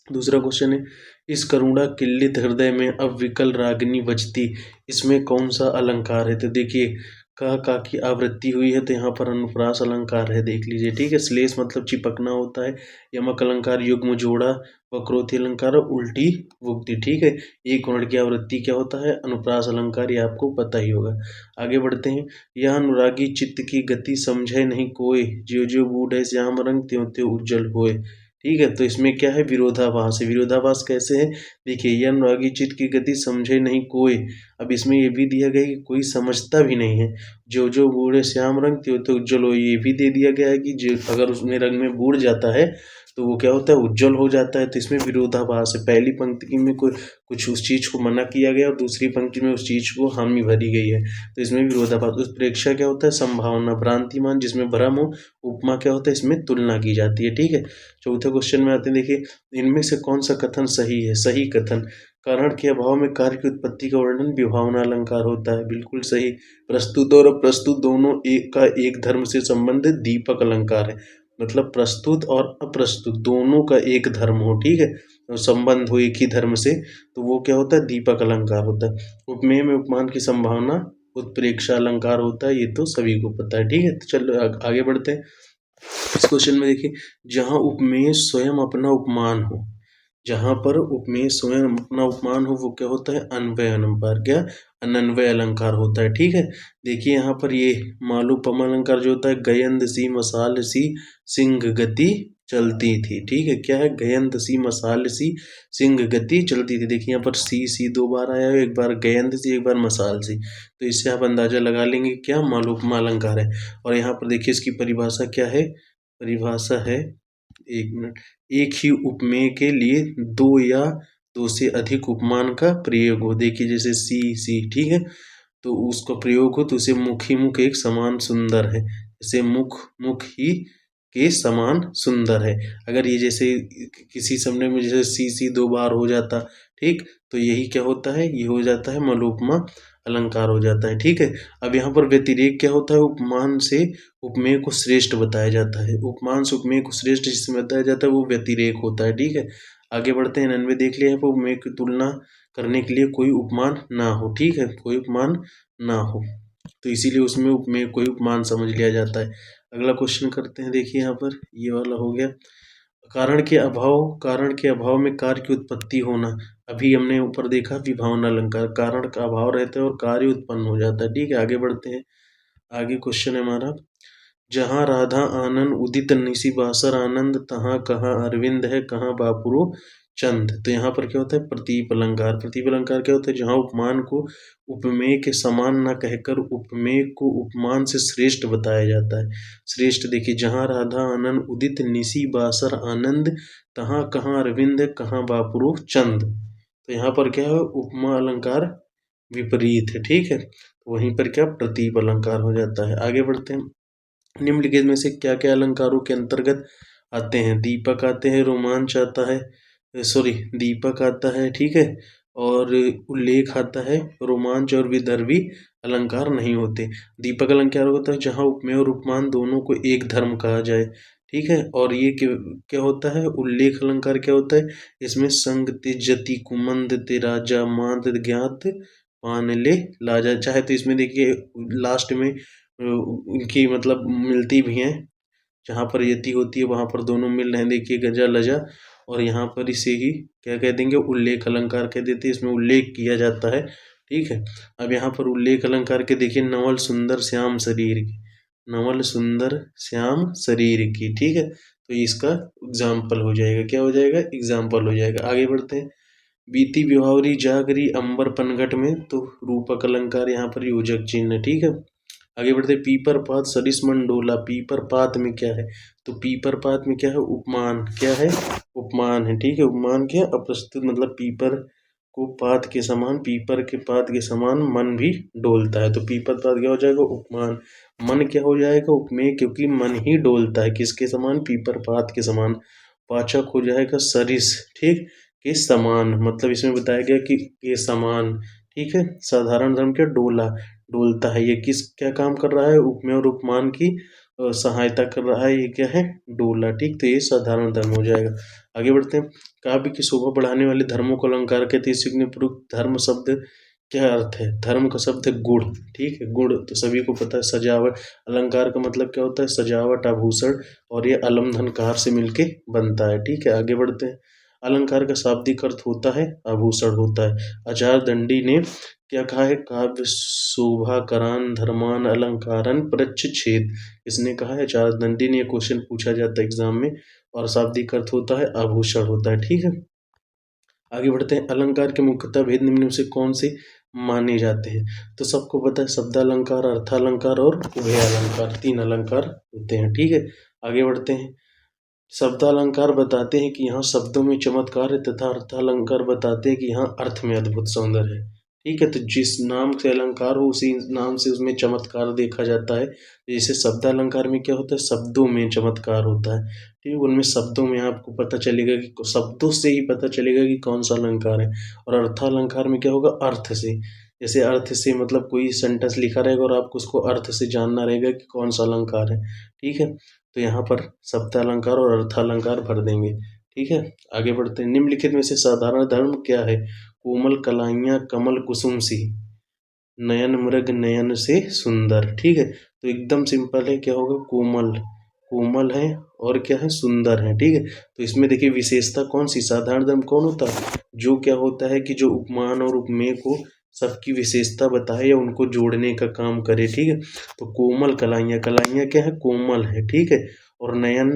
दूसरा क्वेश्चन है, इस करुणा किल्लित हृदय में अब विकल रागिनी बजती, इसमें कौन सा अलंकार है। तो देखिए, का की आवृत्ति हुई है तो यहाँ पर अनुप्रास अलंकार है, देख लीजिए। ठीक है, श्लेष मतलब चिपकना होता है, यमक अलंकार युग्म जोड़ा, वक्रोति अलंकार उल्टी वुक्ति। ठीक है, एक वर्ण की आवृत्ति क्या होता है, अनुप्रास अलंकार, ये आपको पता ही होगा। आगे बढ़ते हैं। यह अनुरागी चित्त की गति समझे नहीं कोई, ज्यो ज्यो बूढ़े श्याम रंग त्यों त्यों उज्जवल होए। ठीक है, तो इसमें क्या है, विरोधाभास है। विरोधाभास कैसे है, देखिए, यह अनुरागी चित्त की गति समझे नहीं कोई। अब इसमें ये भी दिया गया है कि कोई समझता भी नहीं है। जो जो बूढ़े श्याम रंग त्यों त्यों उज्जवल हो, ये भी दे दिया गया है कि जो अगर उसमें रंग में बूढ़ जाता है तो वो क्या होता है, उज्जवल हो जाता है। तो इसमें विरोधाभास है। पहली पंक्ति में कोई कुछ उस चीज को मना किया गया और दूसरी पंक्ति में उस चीज को हामी भरी गई है, तो इसमें विरोधाभास। उत्प्रेक्षा क्या होता है, संभावना, भ्रांतिमान जिसमें भ्रम हो। उपमा क्या होता है, इसमें तुलना की जाती है। ठीक है, चौथे क्वेश्चन में आते हैं। देखिए, इनमें से कौन सा कथन सही है, सही कथन, कारण के अभाव में कार्य की उत्पत्ति का वर्णन विभावना अलंकार होता है, बिल्कुल सही। प्रस्तुत और अप्रस्तुत दोनों एक का एक धर्म से संबंधित दीपक अलंकार है, मतलब प्रस्तुत और अप्रस्तुत दोनों का एक धर्म हो। ठीक है, तो संबंध हो एक ही धर्म से, तो वो क्या होता है, दीपक अलंकार होता है। उपमेय में उपमान की संभावना उत्प्रेक्षा अलंकार होता है, ये तो सभी को पता है। ठीक है, तो चलो आगे बढ़ते हैं। इस क्वेश्चन में देखिए, जहाँ उपमेय स्वयं अपना उपमान हो, जहाँ पर उपमेय स्वयं अपना उपमान हो वो क्या होता है, अन्वय अलंकार, क्या अनन्वय अलंकार होता है। ठीक है, देखिए यहाँ पर ये मालूपम अलंकार जो होता है, गयंद सी मसाल सी सिंह गति चलती थी। ठीक है, क्या है, गयंद सी मसाल सी सिंह गति चलती थी। देखिए यहाँ पर सी 2 बार आया है, एक बार गयंद सी, एक बार मसाल सी, तो इससे आप अंदाजा लगा लेंगे क्या मालूपमा अलंकार है। और यहाँ पर देखिए इसकी परिभाषा क्या है, परिभाषा है, एक मिनट, एक ही उपमेय के लिए दो या दो से अधिक उपमान का प्रयोग हो। देखिए जैसे सी, ठीक है, तो उसका प्रयोग हो तो उसे मुख ही मुख एक समान सुंदर है, जैसे मुख मुख ही के समान सुंदर है। अगर ये जैसे किसी शब्द में जैसे सी 2 बार हो जाता, ठीक, तो यही क्या होता है, ये हो जाता है मलोपमा अलंकार हो जाता है। ठीक है, अब यहाँ पर व्यतिरेक क्या होता है, उपमान से उपमेय को श्रेष्ठ बताया जाता है। उपमान से उपमेय को श्रेष्ठ जिसमें बताया जाता है वो व्यतिरेक होता है। ठीक है, आगे बढ़ते हैं। 99 देख लिया है, वो उपमेय की तुलना करने के लिए कोई उपमान ना हो। ठीक है, कोई उपमान ना हो, तो इसीलिए उसमें उपमेय कोई उपमान समझ लिया जाता है। अगला क्वेश्चन करते हैं, देखिए यहाँ पर ये वाला हो गया। कारण के अभाव में कार्य की उत्पत्ति होना। अभी हमने ऊपर देखा विभावन अलंकार, कारण का अभाव रहता है और कार्य उत्पन्न हो जाता है। ठीक है, आगे बढ़ते हैं। आगे क्वेश्चन है हमारा, जहाँ राधा आनंद उदित निशि बासर आनंद, तहाँ कहाँ अरविंद है, कहाँ बापुरो चंद। तो यहाँ पर क्या होता है, प्रतीप अलंकार। प्रतीप अलंकार क्या होता है, जहाँ उपमान को उपमेय के समान न कहकर उपमेय को उपमान से श्रेष्ठ बताया जाता है। श्रेष्ठ देखिए, जहाँ राधा आनंद उदित निशि बासर आनंद, तहाँ कहाँ अरविंद है, कहाँ बापुरो चंद। तो यहाँ पर क्या है, उपमा अलंकार विपरीत है। ठीक है, तो वहीं पर क्या प्रतीप अलंकार हो जाता है। आगे बढ़ते हैं। निम्नलिखित में से क्या क्या अलंकारों के अंतर्गत आते हैं। दीपक आते हैं, रोमांच आता है, सॉरी दीपक आता है, ठीक है, और उल्लेख आता है। रोमांच और विदर्भी अलंकार नहीं होते। दीपक अलंकार होता है जहाँ उपमेय और उपमान दोनों को एक धर्म कहा जाए। ठीक है, और ये क्या होता है, उल्लेख अलंकार क्या होता है, इसमें संग तिजति कुमंद ते राजा मांद ज्ञात पान ले लाजा। चाहे तो इसमें देखिए लास्ट में उनकी मतलब मिलती भी हैं, जहाँ पर यति होती है वहाँ पर दोनों मिल रहे हैं, देखिए गजा लजा, और यहाँ पर इसे ही क्या कह देंगे, उल्लेख अलंकार कह देते हैं, इसमें उल्लेख किया जाता है। ठीक है, अब यहाँ पर उल्लेख अलंकार के देखिए, नवल सुंदर श्याम शरीर की, नवल सुंदर श्याम शरीर की। ठीक है, तो इसका एग्जाम्पल हो जाएगा, क्या हो जाएगा, एग्जाम्पल हो जाएगा। आगे बढ़ते हैं। बीती विभावरी जागरी अंबर पनघट में, तो रूपक अलंकार यहाँ पर योजक चिन्ह। ठीक है, आगे बढ़ते, पीपर पात सरिस मंडोला। पीपर पात में क्या है, तो पीपर पात में क्या है, उपमान। क्या है, उपमान है। ठीक है, उपमान क्या, अप्रस्तुत मतलब पीपर को पात के समान, पीपर के पात के समान मन भी डोलता है, तो पीपर पात क्या हो जाएगा, उपमान। मन क्या हो जाएगा, उपमेय, क्योंकि मन ही डोलता है, किसके समान, पीपर पात के समान। पाचक हो जाएगा सरिस, ठीक, के समान, मतलब इसमें बताया गया कि ये समान। ठीक है, साधारण धर्म क्या, डोला, डोलता है। ये किस क्या काम कर रहा है, उपमेय और उपमान की सहायता कर रहा है, ये क्या है, डोला। ठीक, तो ये साधारण धर्म हो जाएगा। आगे बढ़ते हैं। काव्य की शोभा बढ़ाने वाले धर्मों को अलंकार कहते हैं। सीखने पूर्वक धर्म शब्द क्या अर्थ है, धर्म का शब्द है गुण। ठीक है, गुण तो सभी को पता है, सजावट। अलंकार का मतलब क्या होता है, सजावट, आभूषण, और ये अलम धनकार से मिलके बनता है। ठीक है, आगे बढ़ते हैं। अलंकार का शाब्दिक अर्थ होता है आभूषण होता है। आचार्य दंडी ने क्या कहा है, काव्य शोभाकरान धर्मान अलंकारन प्रच्छेद। इसने कहा है, आचार्य दंडी ने, क्वेश्चन पूछा जाता है एग्जाम में, और शाब्दिक अर्थ होता है आभूषण होता है। ठीक है, आगे बढ़ते हैं। अलंकार के मुख्यतः भेद निम्न में से कौन से माने जाते हैं, तो सबको पता है, शब्दालंकार, अर्थालंकार और उभय अलंकार, तीन अलंकार होते हैं। ठीक है, आगे बढ़ते हैं। शब्दालंकार बताते हैं कि यहाँ शब्दों में चमत्कार है, तथा अर्थालंकार बताते हैं कि यहाँ अर्थ में अद्भुत सौंदर्य है। ठीक है, तो जिस नाम से अलंकार हो उसी नाम से उसमें चमत्कार देखा जाता है। जैसे शब्दालंकार में क्या होता है, शब्दों में चमत्कार होता है। ठीक है, उनमें शब्दों में आपको पता चलेगा कि शब्दों से ही पता चलेगा कि कौन सा अलंकार है। और अर्थालंकार में क्या होगा, अर्थ से, जैसे अर्थ से मतलब कोई सेंटेंस लिखा रहेगा और आपको उसको अर्थ से जानना रहेगा कि कौन सा अलंकार है। ठीक है, तो यहाँ पर शब्दालंकार और अर्थालंकार भर देंगे। ठीक है, आगे बढ़ते हैं। निम्नलिखित में से साधारण धर्म क्या है, कोमल कलाइयाँ कमल कुसुम सी, नयन मृग नयन से सुंदर। ठीक है, तो एकदम सिंपल है, क्या होगा, कोमल, कोमल है, और क्या है, सुंदर है। ठीक है, तो इसमें देखिए विशेषता कौन सी, साधारण धर्म कौन होता है, जो क्या होता है कि जो उपमान और उपमेय को सबकी विशेषता बताए या उनको जोड़ने का काम करे। ठीक है, तो कोमल कलाइयाँ, कलाइयाँ क्या है, कोमल है। ठीक है, और नयन,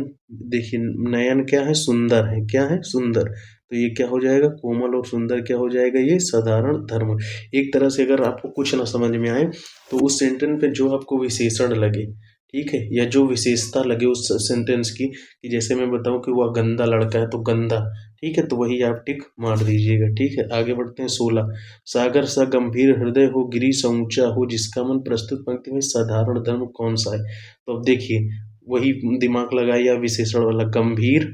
देखिए नयन क्या है, सुंदर है, क्या है, सुंदर। तो ये क्या हो जाएगा, कोमल और सुंदर क्या हो जाएगा, ये साधारण धर्म। एक तरह से अगर आपको कुछ ना समझ में आए तो उस सेंटेंस पे जो आपको विशेषण लगे, ठीक है, या जो विशेषता लगे उस सेंटेंस की, कि जैसे मैं बताऊं कि वह गंदा लड़का है तो गंदा, ठीक है, तो वही आप टिक मार दीजिएगा। ठीक है, आगे बढ़ते हैं। 16, सागर सा गंभीर हृदय हो, गिरी सा ऊंचा हो, जिसका मन, प्रस्तुत पंक्ति में साधारण धर्म कौन सा है। तो अब देखिए वही दिमाग लगाइए, विशेषण वाला, गंभीर,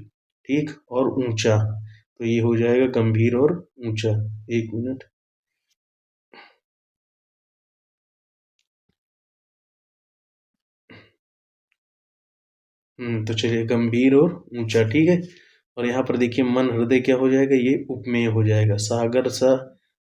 ठीक, और ऊंचा, तो ये हो जाएगा गंभीर और ऊंचा। एक मिनट, तो चलिए, गंभीर और ऊंचा। ठीक है, और यहाँ पर देखिए मन हृदय क्या हो जाएगा, ये उपमेय हो जाएगा। सागर सा,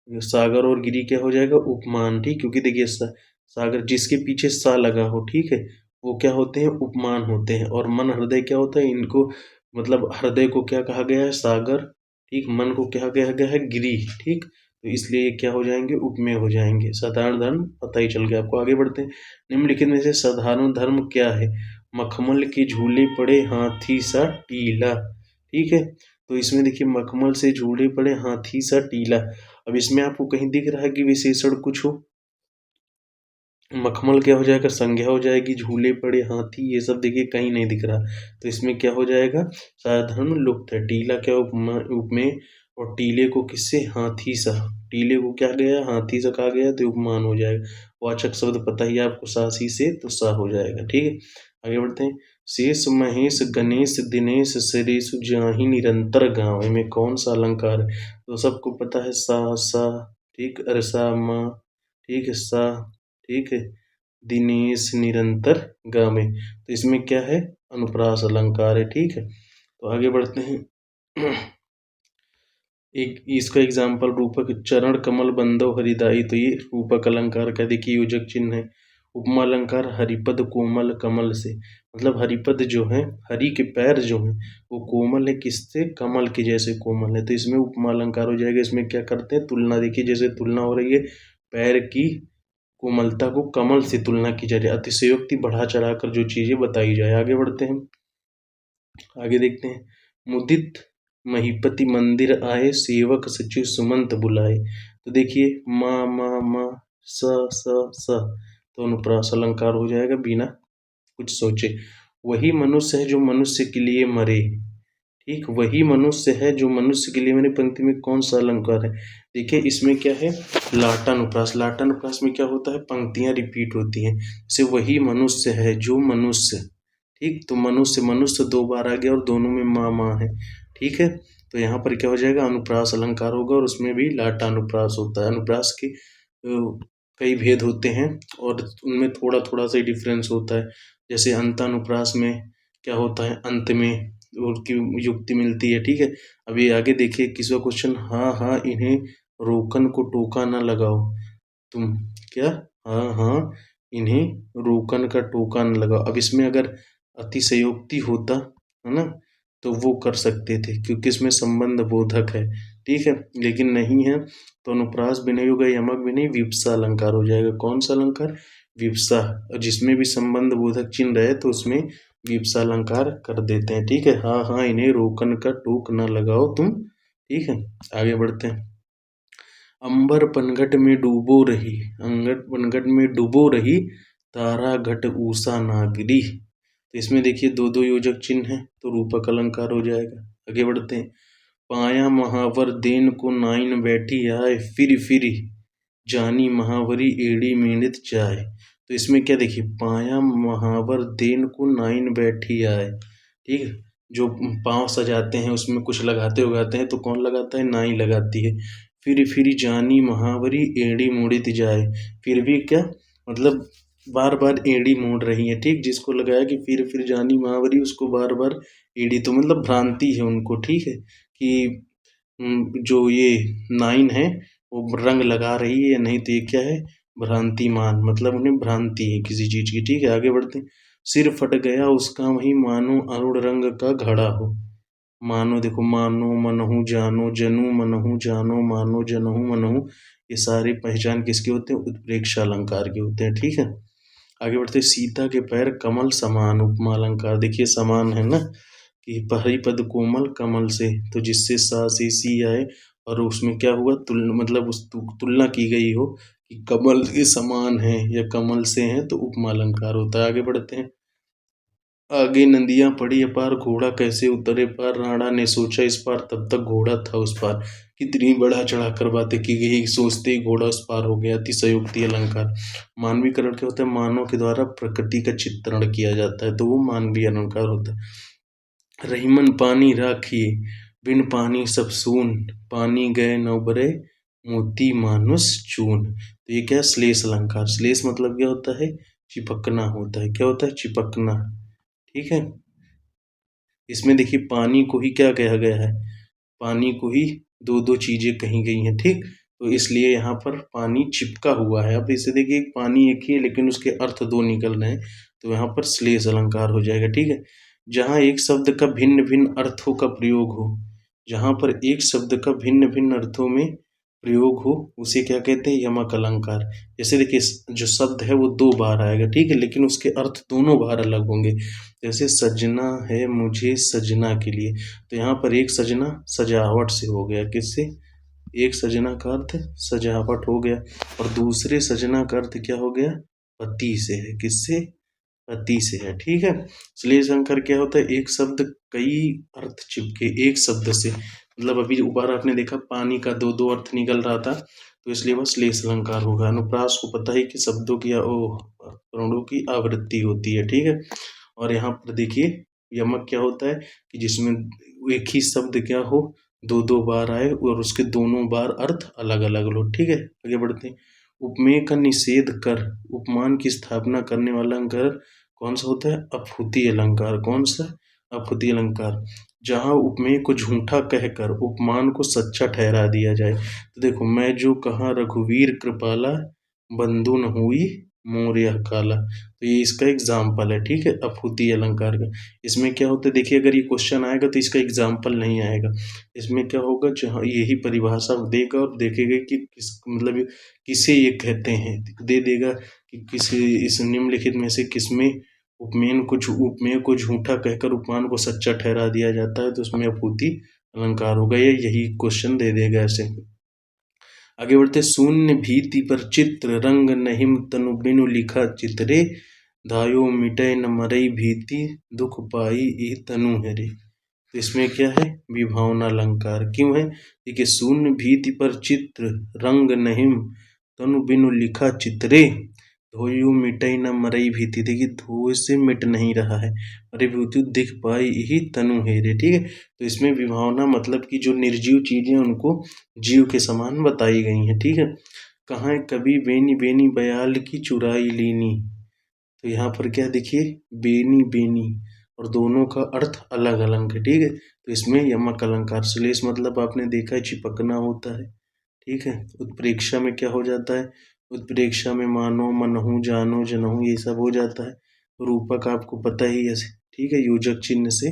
सागर और गिरी क्या हो जाएगा, उपमान, ठीक, क्योंकि देखिए सागर जिसके पीछे सा लगा हो, ठीक है, वो क्या होते हैं, उपमान होते हैं। और मन हृदय क्या होता है, इनको मतलब हृदय को क्या कहा गया है, सागर, ठीक, मन को क्या कहा गया है, गिरी, ठीक, तो इसलिए ये क्या हो जाएंगे, उपमेय हो जाएंगे। साधारण धर्म पता ही चल गया आपको। आगे बढ़ते हैं। निम्नलिखित में से साधारण धर्म क्या है, मखमल के झूले पड़े हाथी सा टीला, ठीक है, तो इसमें देखिए मखमल से झूले पड़े हाथी सा टीला। अब इसमें आपको कहीं दिख रहा है कि विशेषण कुछ हो, मखमल क्या हो जाएगा, संज्ञा हो जाएगी, झूले पड़े हाथी ये सब देखिए कहीं नहीं दिख रहा, तो इसमें क्या हो जाएगा, साधारण लुप्त है। टीला क्या उपमेय, और टीले को किससे, हाथी सा, टीले को क्या गया, हाथी सा कहा गया, तो उपमान हो जाएगा। वाचक शब्द पता ही है आपको, सासी से, तो सा हो जाएगा, ठीक है। आगे बढ़ते हैं। शेष महेश गणेश दिनेश सरेसु जाहि निरंतर गाँव, में कौन सा अलंकार है, तो सबको पता है, सा, ठीक, अरसा माँ, ठीक है, सा, ठीक है, दिनेश निरंतर गामे, तो इसमें क्या है, अनुप्रास अलंकार है, ठीक है। तो आगे बढ़ते हैं। एक इसका एग्जाम्पल, रूपक चरण कमल बंदो हरिदाई, तो ये रूपक अलंकार का देखिए योजक चिन्ह है। उपमा अलंकार हरिपद कोमल कमल से, मतलब हरिपद जो है, हरि के पैर जो है वो कोमल है, किससे, कमल के जैसे कोमल है, तो इसमें उपमा अलंकार हो जाएगा। इसमें क्या करते हैं, तुलना, देखिए जैसे तुलना हो रही है, पैर की कोमलता को कमल से तुलना की जा रही है, अतिशयोक्ति बढ़ा चढ़ाकर जो चीजें बताई जाए। आगे बढ़ते हैं। आगे देखते हैं। मुदित महीपति मंदिर आए, सेवक सचिव सुमंत बुलाए, तो देखिए मा स, तो अनुप्रास अलंकार हो जाएगा बिना कुछ सोचे। वही मनुष्य है जो मनुष्य के लिए मरे, ठीक, वही मनुष्य है जो मनुष्य के लिए, मैंने पंक्ति में कौन सा अलंकार है, देखिए इसमें क्या है, लाटानुप्रास। लाटानुप्रास में क्या होता है, पंक्तियां रिपीट होती हैं, जैसे वही मनुष्य है जो मनुष्य, ठीक, तो मनुष्य मनुष्य दो बार आ गया और दोनों में माँ है, ठीक है, तो यहाँ पर क्या हो जाएगा, अनुप्रास अलंकार होगा, और उसमें भी लाटानुप्रास होता है। अनुप्रास के कई भेद होते हैं और उनमें थोड़ा थोड़ा सा डिफरेंस होता है। जैसे अंतानुप्रास में क्या होता है, अंत में उनकी युक्ति मिलती है, ठीक है। अभी आगे देखिए किसका क्वेश्चन, हाँ हाँ इन्हें रोकन को टोका ना लगाओ, तुम क्या, हाँ हाँ इन्हें रोकन का टोका न लगाओ। अब इसमें अगर अतिशयोक्ति होता है ना, तो वो कर सकते थे क्योंकि इसमें संबंध बोधक है, ठीक है, लेकिन नहीं है, तो अनुप्रास भी नहीं होगा, यमक भी नहीं, विप्सा अलंकार हो जाएगा। कौन सा अलंकार, विप्सा, जिसमें भी संबंध बोधक चिन्ह रहे तो उसमें विप्सा अलंकार कर देते हैं, ठीक है। हाँ हाँ इन्हें रोकन का टोक न लगाओ तुम, ठीक है। आगे बढ़ते हैं। अंबर पनघट में डूबो रही, अंगट पनघट में डूबो रही, तारा घट ऊषा नागरी, तो इसमें देखिए दो दो योजक चिन्ह है, तो रूपक अलंकार हो जाएगा। आगे बढ़ते हैं। पाया महावर देन को नाइन बैठी आए, फिर जानी महावरी एड़ी मीणित जाए, तो इसमें क्या देखिए, पाया महावर देन को नाइन बैठी आए, ठीक है, जो पाँव सजाते हैं उसमें कुछ लगाते उगाते हैं तो कौन लगाता है, नाई लगाती है। फिर जानी महावरी एड़ी मुड़ित जाए, फिर भी क्या, मतलब बार बार एड़ी मोड़ रही है, ठीक, जिसको लगाया कि फिर जानी महावरी, उसको बार बार एड़ी, तो मतलब भ्रांति है उनको, ठीक है, कि जो ये नाइन है वो रंग लगा रही है या नहीं, तो ये क्या है, भ्रांतिमान, मतलब उन्हें भ्रांति है किसी चीज की, ठीक है। आगे बढ़ते हैं। सिर फट गया उसका वही, मानो अरुण रंग का घड़ा हो, मानो देखो, मानो मनहु जानो जनू मनहु जानो मानो जनहु मनहु, ये सारी पहचान किसके होते हैं, उत्प्रेक्ष अलंकार के होते हैं, ठीक है। आगे बढ़ते हैं। सीता के पैर कमल समान, उपमा अलंकार, देखिए समान है ना, कि हरिपद कोमल कमल से, तो जिससे सा से सी आए और उसमें क्या हुआ, मतलब उस तुलना की गई हो कि कमल के समान है या कमल से है, तो उपमा अलंकार होता है। आगे बढ़ते हैं। आगे नदियां पड़ी अपार, घोड़ा कैसे उतरे पार, राणा ने सोचा इस पार, तब तक घोड़ा था उस पार, कितनी बढ़ा चढ़ा कर बातें की गई, सोचते ही घोड़ा उस पार हो गया। अतिशयोक्ति अलंकार। मानवीकरण क्या होता है, मानव के द्वारा प्रकृति का चित्रण किया जाता है, तो वो मानवीय अलंकार होता है। रहीमन पानी राखिए, बिन पानी सब सून, पानी गए न उबरे, मोती मानुस चून, तो ये क्या, श्लेष अलंकार। श्लेष मतलब क्या होता है, चिपकना होता है, क्या होता है, चिपकना, ठीक है। इसमें देखिए पानी को ही क्या कहा गया है, पानी को ही दो दो चीजें कही गई हैं, ठीक। तो इसलिए यहाँ पर पानी चिपका हुआ है। अब इसे देखिए पानी एक ही है लेकिन उसके अर्थ दो निकल रहे हैं, तो यहाँ पर श्लेष अलंकार हो जाएगा, ठीक है। जहाँ एक शब्द का भिन्न भिन्न अर्थों का प्रयोग हो, जहाँ पर एक शब्द का भिन्न भिन्न अर्थों में प्रयोग हो उसे क्या कहते हैं, यमक अलंकार। जैसे देखिए जो शब्द है वो दो बार आएगा, ठीक है, लेकिन उसके अर्थ दोनों बार अलग होंगे। जैसे सजना है मुझे सजना के लिए, तो यहाँ पर एक सजना सजावट से हो गया, किससे, एक सजना का अर्थ सजावट हो गया, और दूसरे सजना का अर्थ क्या हो गया, पति से है, किससे, पति से है, ठीक है। श्लेष अलंकार क्या होता है, एक शब्द कई अर्थ चिपके एक शब्द से, मतलब अभी ऊपर आपने देखा पानी का दो दो अर्थ निकल रहा था, तो इसलिए वह श्लेष अलंकार होगा। अनुप्रास को पता है कि शब्दों की वर्णों की आवृत्ति होती है, ठीक है। और यहाँ पर देखिए यमक क्या होता है कि जिसमें एक ही शब्द क्या हो, दो दो बार आए और उसके दोनों बार अर्थ अलग अलग लो, ठीक है। आगे बढ़ते हैं। उपमेय का निषेध कर उपमान की स्थापना करने वाला अलंकार कौन सा होता है, अपहुति अलंकार। कौन सा, अपहुति अलंकार। जहाँ उपमेय को झूठा कहकर उपमान को सच्चा ठहरा दिया जाए। तो देखो, मैं जो कहा रघुवीर कृपाला, बंधु न हुई मोर यह काला, तो ये इसका एग्जाम्पल है, ठीक है, अपहुति अलंकार का। इसमें क्या होता है, देखिए अगर ये क्वेश्चन आएगा तो इसका एग्जाम्पल नहीं आएगा। इसमें क्या होगा, जहाँ यही परिभाषा देगा और देखेगा कि किस मतलब किसे ये कहते हैं, दे देगा कि किसी इस निम्नलिखित में से किसमें उपमेय को झूठा कहकर उपमान को सच्चा ठहरा दिया जाता है, तो उसमें अपहुति अलंकार होगा। ये यही क्वेश्चन दे देगा ऐसे। आगे बढ़ते, शून्य भीति पर चित्र रंग नहिम तनु बिनु लिखा चित्रे, धायो मिटय न मरई भीति दुख पाई ई तनु हरे। तो इसमें क्या है, विभावना अलंकार। क्यों है, देखिए शून्य भीति पर चित्र रंग नहिम तनु बिनु लिखा चित्रे, धोयु मिटई न मरई भीति। देखिए धोए से मिट नहीं रहा है, अरे भूति दिख पाई ही तनु हेरे, ठीक है। तो इसमें विभावना मतलब कि जो निर्जीव चीजें उनको जीव के समान बताई गई हैं, ठीक है। कहाँ कभी बेनी बेनी बयाल की चुराई लीनी, तो यहाँ पर क्या देखिए, बेनी बेनी और दोनों का अर्थ अलग अलग है, ठीक है। तो इसमें यमक अलंकार। श्लेष मतलब आपने देखा है चिपकना होता है, ठीक है। उत्प्रेक्षा में क्या हो जाता है, उत्प्रेक्षा में मानो मनहु जानो जनहु ये सब हो जाता है। रूपक आपको पता ही है, ठीक है, योजक चिन्ह से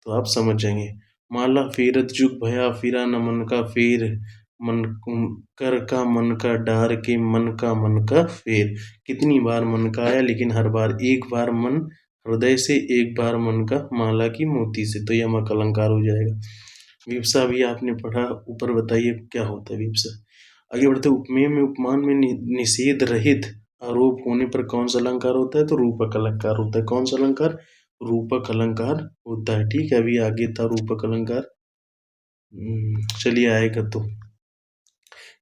तो आप समझ जाएंगे। माला फेरत जुग भया फिरा न मन का फेर, मन कर का मन का डार के मन का फेर। कितनी बार मन का आया, लेकिन हर बार एक बार मन हृदय से, एक बार मन का माला की मोती से, तो यमक अलंकार हो जाएगा। विवसा भी आपने पढ़ा, ऊपर बताइए क्या होता है विवसा। आगे बढ़ते, उपमेय में उपमान में निषेध रहित आरोप होने पर कौन सा अलंकार होता है, तो रूपक अलंकार होता है। कौन सा अलंकार, रूपक अलंकार होता है, ठीक है। अभी आगे था रूपक अलंकार, चलिए आएगा तो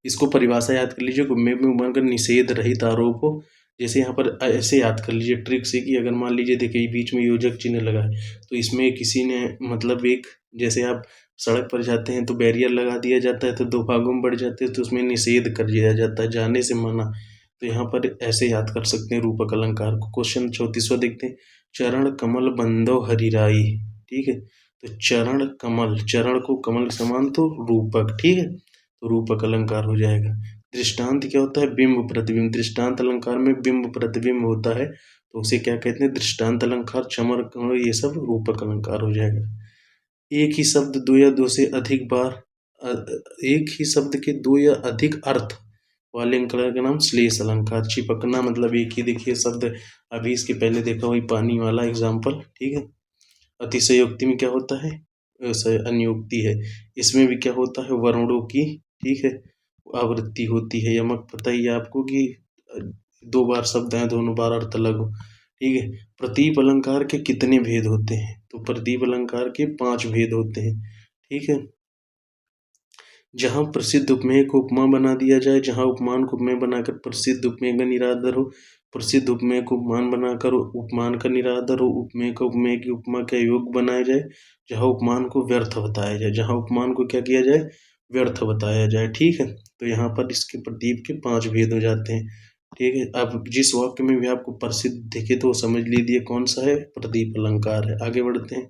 इसको परिभाषा याद कर लीजिए। उपमेय में उपमान का निषेध रहित आरोप हो, जैसे यहाँ पर ऐसे याद कर लीजिए ट्रिक से कि अगर मान लीजिए देखिए बीच में योजक चिन्ह लगा है, तो इसमें किसी ने मतलब एक, जैसे आप सड़क पर जाते हैं तो बैरियर लगा दिया जाता है, तो दो भागों में बढ़ जाते हैं, तो उसमें निषेध कर दिया जाता है, जाने से मना। तो यहाँ पर ऐसे याद कर सकते हैं रूपक अलंकार को। क्वेश्चन 34वां देखते हैं। चरण कमल बंदो हरिराई, ठीक है। तो चरण कमल, चरण को कमल के समान, तो रूपक, ठीक है, तो रूपक अलंकार हो जाएगा। दृष्टांत क्या होता है, बिंब प्रतिबिंब। दृष्टांत अलंकार में बिंब प्रतिबिंब होता है, तो उसे क्या कहते हैं, दृष्टांत अलंकार, चमर कमर, ये सब रूपक अलंकार हो जाएगा। एक ही शब्द दो या दो से अधिक बार एक ही शब्द के दो या अधिक अर्थ वाले अलंकार का नाम श्लेष अलंकार। चिपकना मतलब एक ही देखिए शब्द, अभी इसके पहले देखा वही पानी वाला एग्जाम्पल, ठीक है। अतिशयोक्ति में क्या होता है, अनुक्ति है। इसमें भी क्या होता है, वर्णों की, ठीक है, आवृत्ति होती है। यमक पता ही है आपको कि दो बार शब्द हैं, दोनों बार अर्थ अलग हो, ठीक है। प्रतीप अलंकार के कितने भेद होते हैं, तो प्रतीप अलंकार के 5 भेद होते हैं, ठीक है। जहाँ प्रसिद्ध उपमेय को उपमा बना दिया जाए, जहाँ उपमान को उपमेय बनाकर प्रसिद्ध उपमेय का निरादर हो, प्रसिद्ध उपमेय को उपमान बनाकर उपमान का निरादर हो, उपमेय का उपमेय की उपमा का योग बनाया जाए, जहाँ उपमान को व्यर्थ बताया जाए, जहाँ उपमान को क्या किया जाए, व्यर्थ बताया जाए, ठीक है। तो यहाँ पर इसके प्रतीप के 5 भेद हो जाते हैं, ठीक है। अब जिस वाक्य में भी आपको प्रसिद्ध दिखे तो समझ लीजिए कौन सा है, प्रदीप अलंकार है। आगे बढ़ते हैं।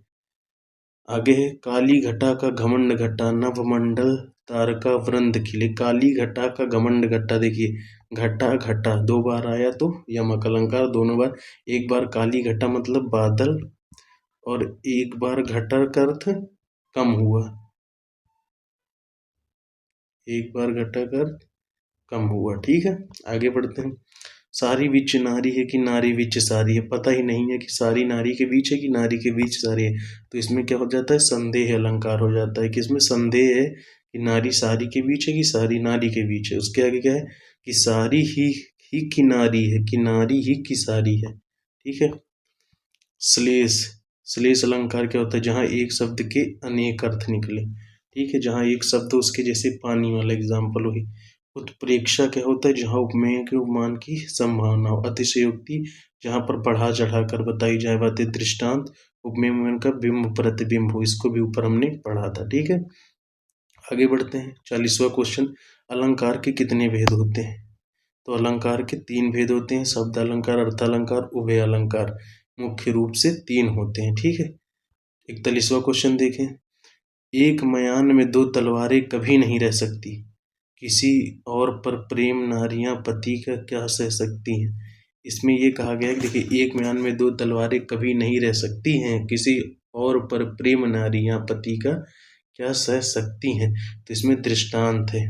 आगे है काली घटा का घमंड घटा नवमंडल तारका वृंद खिले। काली घटा का घमंड घटा, देखिए घटा घटा दो बार आया तो यमक अलंकार दोनों बार। एक बार काली घटा मतलब बादल, और एक बार घटा का अर्थ कम हुआ, एक बार घटा का अर्थ कम हुआ। ठीक है, आगे बढ़ते हैं। सारी विच नारी है कि नारी विच सारी है, पता ही नहीं है कि सारी नारी के बीच है कि नारी के बीच सारी है, तो इसमें क्या हो जाता है, संदेह अलंकार हो जाता है कि इसमें संदेह है कि नारी सारी के बीच है कि सारी नारी के बीच है। उसके आगे क्या है कि सारी ही की नारी है कि नारी ही की सारी है। ठीक है। श्लेष, श्लेष अलंकार क्या होता है, जहाँ एक शब्द के अनेक अर्थ निकले। ठीक है, जहाँ एक शब्द उसके जैसे पानी वाला एग्जाम्पल हुई। उत्प्रेक्षा क्या होता है, जहाँ उपमेय के उपमान की संभावना हो। अतिशयोक्ति, जहाँ पर बढ़ा चढ़ा कर बताई जाए बातें। दृष्टांत, उपमेय उपमान का बिंब प्रतिबिंब हो, इसको भी ऊपर हमने पढ़ा था। ठीक है, आगे बढ़ते हैं। 40वां क्वेश्चन, अलंकार के कितने भेद होते हैं? तो अलंकार के 3 भेद होते हैं, शब्द अलंकार, अर्थालंकार, उभय अलंकार। मुख्य रूप से 3 होते हैं। ठीक है, 41वां क्वेश्चन देखें। एक मयान में 2 तलवारें कभी नहीं रह सकती, किसी और पर प्रेम नारियां पति का क्या सह सकती हैं? इसमें ये कहा गया है कि देखिए, एक म्यान में 2 तलवारें कभी नहीं रह सकती हैं, किसी और पर प्रेम नारियां पति का क्या सह सकती हैं। तो इसमें दृष्टांत है।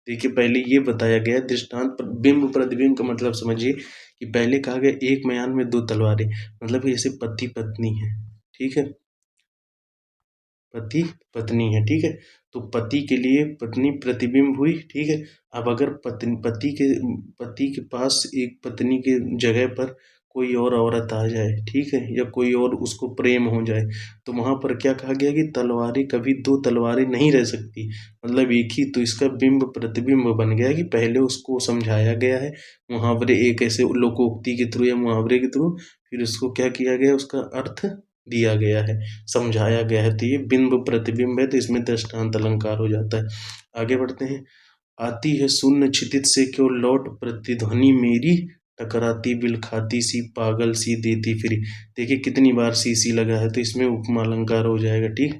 देखिए, पहले ये बताया गया दृष्टांत पर बिंब प्रतिबिंब का मतलब समझिए कि पहले कहा गया एक म्यान में 2 तलवारें, मतलब कि जैसे पति पत्नी है। ठीक है, पति पत्नी है। ठीक है, तो पति के लिए पत्नी प्रतिबिंब हुई। ठीक है, अब अगर पति के पास एक पत्नी के जगह पर कोई और औरत आ जाए, ठीक है, या कोई और उसको प्रेम हो जाए, तो वहां पर क्या कहा गया कि तलवारें कभी 2 तलवारें नहीं रह सकती, मतलब एक ही। तो इसका बिंब प्रतिबिंब बन गया कि पहले उसको समझाया गया है मुहावरे, एक ऐसे लोकोक्ति के थ्रू या मुहावरे के थ्रू, फिर उसको क्या किया गया, उसका अर्थ दिया गया है, समझाया गया है। तो ये बिंब प्रतिबिंब है, तो इसमें दृष्टांत अलंकार हो जाता है। आगे बढ़ते हैं। आती है शून्य क्षितिज से क्यों लौट प्रतिध्वनि मेरी, टकराती बिल खाती सी पागल सी देती फिरी। देखिए कितनी बार सी लगा है, तो इसमें उपमा अलंकार हो जाएगा। ठीक,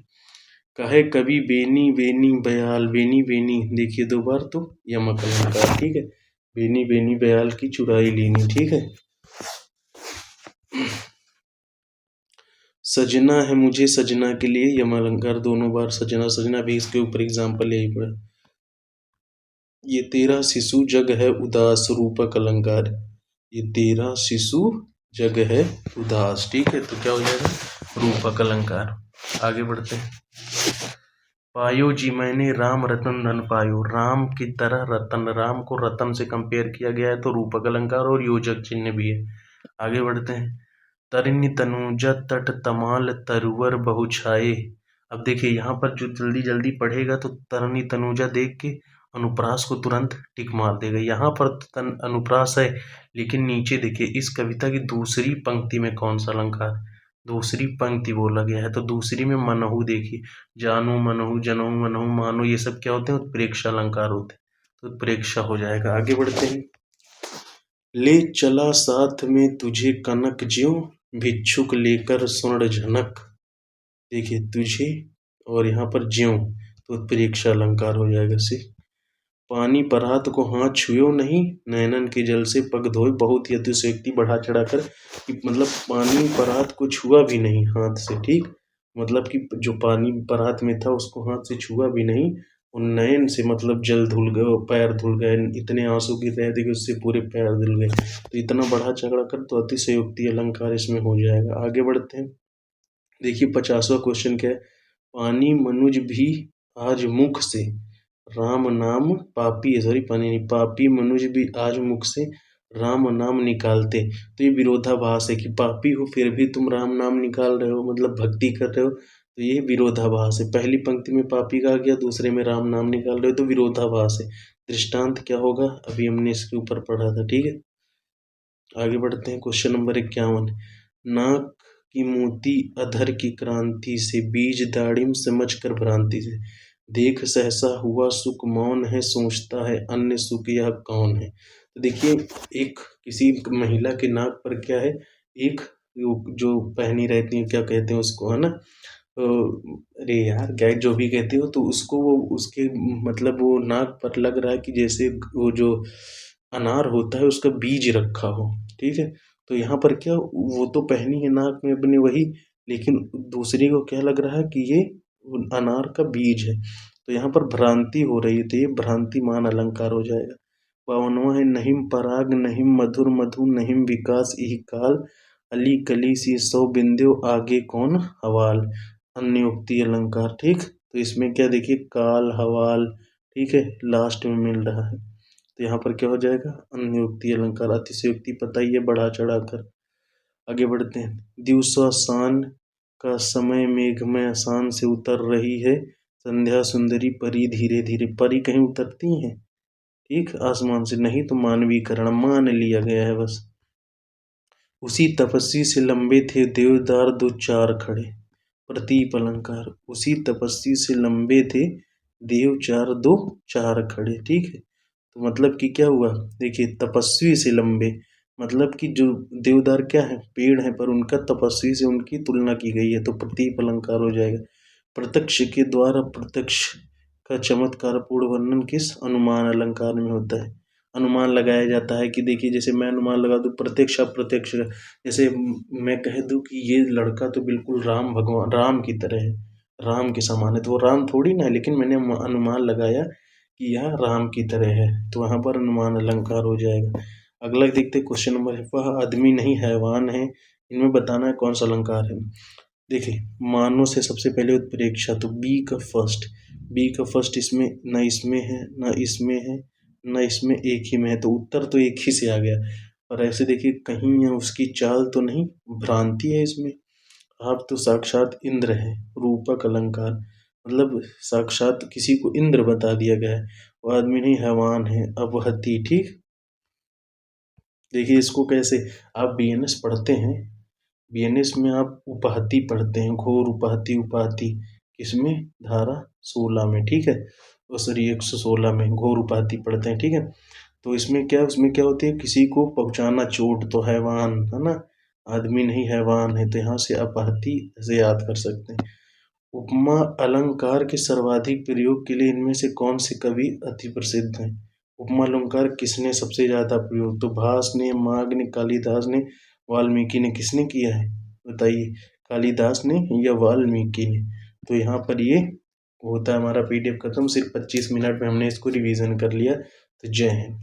कहे कभी बेनी बेनी बयाल, बेनी बेनी देखिए 2 बार तो यमक अलंकार। ठीक है, बेनी बेनी बयाल की चुराई लेनी। ठीक है, सजना है मुझे सजना के लिए, यम अलंकार दोनों बार सजना सजना भी इसके ऊपर एग्जाम्पल यही पड़ा। ये तेरा शिशु जग है उदास, रूपक अलंकार। ये तेरा शिशु जग है उदास। ठीक है, तो क्या हो जाएगा, रूपक अलंकार। आगे बढ़ते हैं। पायो जी मैंने राम रतन धन पायो, राम की तरह रतन, राम को रतन से कंपेयर किया गया है, तो रूपक अलंकार और योजक चिन्ह भी है। आगे बढ़ते हैं। तरिनी तनुजा तट तमाल तरुवर बहुछाए। अब देखिए यहाँ पर जो जल्दी जल्दी पढ़ेगा तो तरनी तनुजा देख के अनुप्रास को तुरंत टिक मार देगा। यहाँ पर अनुप्रास है, लेकिन नीचे देखिए इस कविता की दूसरी पंक्ति में कौन सा अलंकार, दूसरी पंक्ति बोला गया है, तो दूसरी में मनहु देखिए, जानो मनहु जनहु मनहु मानो, ये सब क्या होते हैं, उत्प्रेक्षा अलंकार होते हैं, तो उत्प्रेक्षा हो जाएगा। आगे बढ़ते हैं। ले चला साथ में तुझे कनक ज्यों, भिक्षुक लेकर स्वर्ण झनक। देखिए तुझे और यहाँ पर ज्यों, तो उत्प्रेक्षा अलंकार हो जाएगा। से पानी परात को हाथ छुयो नहीं, नैनन के जल से पग धोए। बहुत ही अतिशयोक्ति बढ़ा चढ़ाकर कि मतलब पानी परात को छुआ भी नहीं हाथ से। ठीक, मतलब कि जो पानी परात में था उसको हाथ से छुआ भी नहीं, और नयन से मतलब जल धुल गए, पैर धुल गए, इतने आंसू गिर रहे थे कि उससे पूरे पैर धुल गए। तो इतना बढ़ा चढ़ा कर तो अतिशयोक्ति अलंकार इसमें हो जाएगा। आगे बढ़ते हैं। देखिए 50वां क्वेश्चन क्या है। पानी मनुज भी आज मुख से, राम नाम पापी है, सॉरी पानी नहीं, पापी मनुज भी आज मुख से राम नाम निकालते। तो ये विरोधाभास है कि पापी हो फिर भी तुम राम नाम निकाल रहे हो, मतलब भक्ति कर रहे हो, तो ये विरोधाभास है। पहली पंक्ति में पापी कहा गया, दूसरे में राम नाम निकाल रहे हो, तो विरोधाभास है। दृष्टांत क्या होगा, अभी हमने इसके ऊपर पढ़ा था। ठीक है, आगे बढ़ते हैं। Question number 51। नाक की मोती अधर की क्रांति से, बीज दाड़िम समझ कर भ्रांति से, देख सहसा हुआ सुख मौन है, सोचता है अन्य सुख यह कौन है। तो देखिए एक किसी महिला के नाक पर क्या है, एक जो पहनी रहती है, क्या कहते हैं उसको, है ना, अरे यार क्या जो भी कहते हो, तो उसको वो उसके मतलब वो नाक पर लग रहा है कि जैसे वो जो अनार होता है उसका बीज रखा हो। ठीक है, तो यहाँ पर क्या वो तो पहनी है नाक में अपने वही, लेकिन दूसरे को क्या लग रहा है कि ये अनार का बीज है। तो यहाँ पर भ्रांति हो रही है, तो ये भ्रांतिमान अलंकार हो जाएगा। 52वां है नहिम पराग नहिम मधुर मधु नहिम विकास इह काल अली कली सी सौ बिंदु आगे कौन हवाल। अन्योक्ति अलंकार। ठीक, तो इसमें क्या देखिए काल हवाल, ठीक है, लास्ट में मिल रहा है, तो यहाँ पर क्या हो जाएगा अन्योक्ति अलंकार। अतिशयोक्ति पता ही है बढ़ा चढ़ा कर। आगे बढ़ते हैं। दिवसासान का समय मेघमय आसान से उतर रही है, संध्या सुंदरी परी धीरे धीरे। परी कहीं उतरती हैं? ठीक, आसमान से नहीं, तो मानवीकरण मान लिया गया है बस। उसी तपस्वी से लंबे थे देवदार दो चार खड़े। प्रतीप अलंकार। उसी तपस्वी से लंबे थे देव चार दो चार खड़े। ठीक है, तो मतलब कि क्या हुआ, देखिए तपस्वी से लंबे, मतलब कि जो देवदार क्या है पेड़ है, पर उनका तपस्वी से उनकी तुलना की गई है, तो प्रतीप अलंकार हो जाएगा। प्रत्यक्ष के द्वारा प्रत्यक्ष का चमत्कार पूर्ण वर्णन किस अनुमान अलंकार में होता है। अनुमान लगाया जाता है कि देखिए जैसे मैं अनुमान लगा दूं प्रत्यक्ष अप्रत्यक्ष, जैसे मैं कह दूं कि ये लड़का तो बिल्कुल राम भगवान राम की तरह है, राम के समान है, तो वो राम थोड़ी ना है, लेकिन मैंने अनुमान लगाया कि यह राम की तरह है, तो वहां पर अनुमान अलंकार हो जाएगा। अगला देखते क्वेश्चन नंबर है, वह आदमी नहीं हैवान है, इनमें बताना है कौन सा अलंकार है। देखिए मानो से सबसे पहले उत्प्रेक्षा, तो बी का फर्स्ट इसमें न इसमें है न इसमें है न इसमें एक ही में है, तो उत्तर तो एक ही से आ गया। और ऐसे देखिए कहीं उसकी चाल तो नहीं, भ्रांति है इसमें। आप तो साक्षात इंद्र है, रूपक अलंकार, मतलब साक्षात किसी को इंद्र बता दिया गया है। वो आदमी नहीं हैवान है, अपहति। ठीक, देखिए इसको कैसे, आप बीएनएस पढ़ते हैं, बीएनएस में आप उपहति पढ़ते हैं, घोर उपहति उपाधि, किसमें धारा 16 में। ठीक है, और सॉरी 116 में घोर उपाधि पढ़ते हैं। ठीक है, तो उसमें क्या होती है, किसी को पहुंचाना चोट, तो हैवान है ना, आदमी नहीं हैवान है, तो यहाँ से अपहति से याद कर सकते हैं। उपमा अलंकार के सर्वाधिक प्रयोग के लिए इनमें से कौन से कवि अति प्रसिद्ध हैं। उपमा अलंकार किसने सबसे ज्यादा प्रयोग, तो भास ने, माघ ने, कालिदास ने, वाल्मीकि ने, किसने किया है बताइए, कालिदास ने या वाल्मीकि ने। तो यहाँ पर ये होता है हमारा पीडीएफ खत्म, सिर्फ 25 मिनट में हमने इसको रिवीजन कर लिया। तो जय हिंद।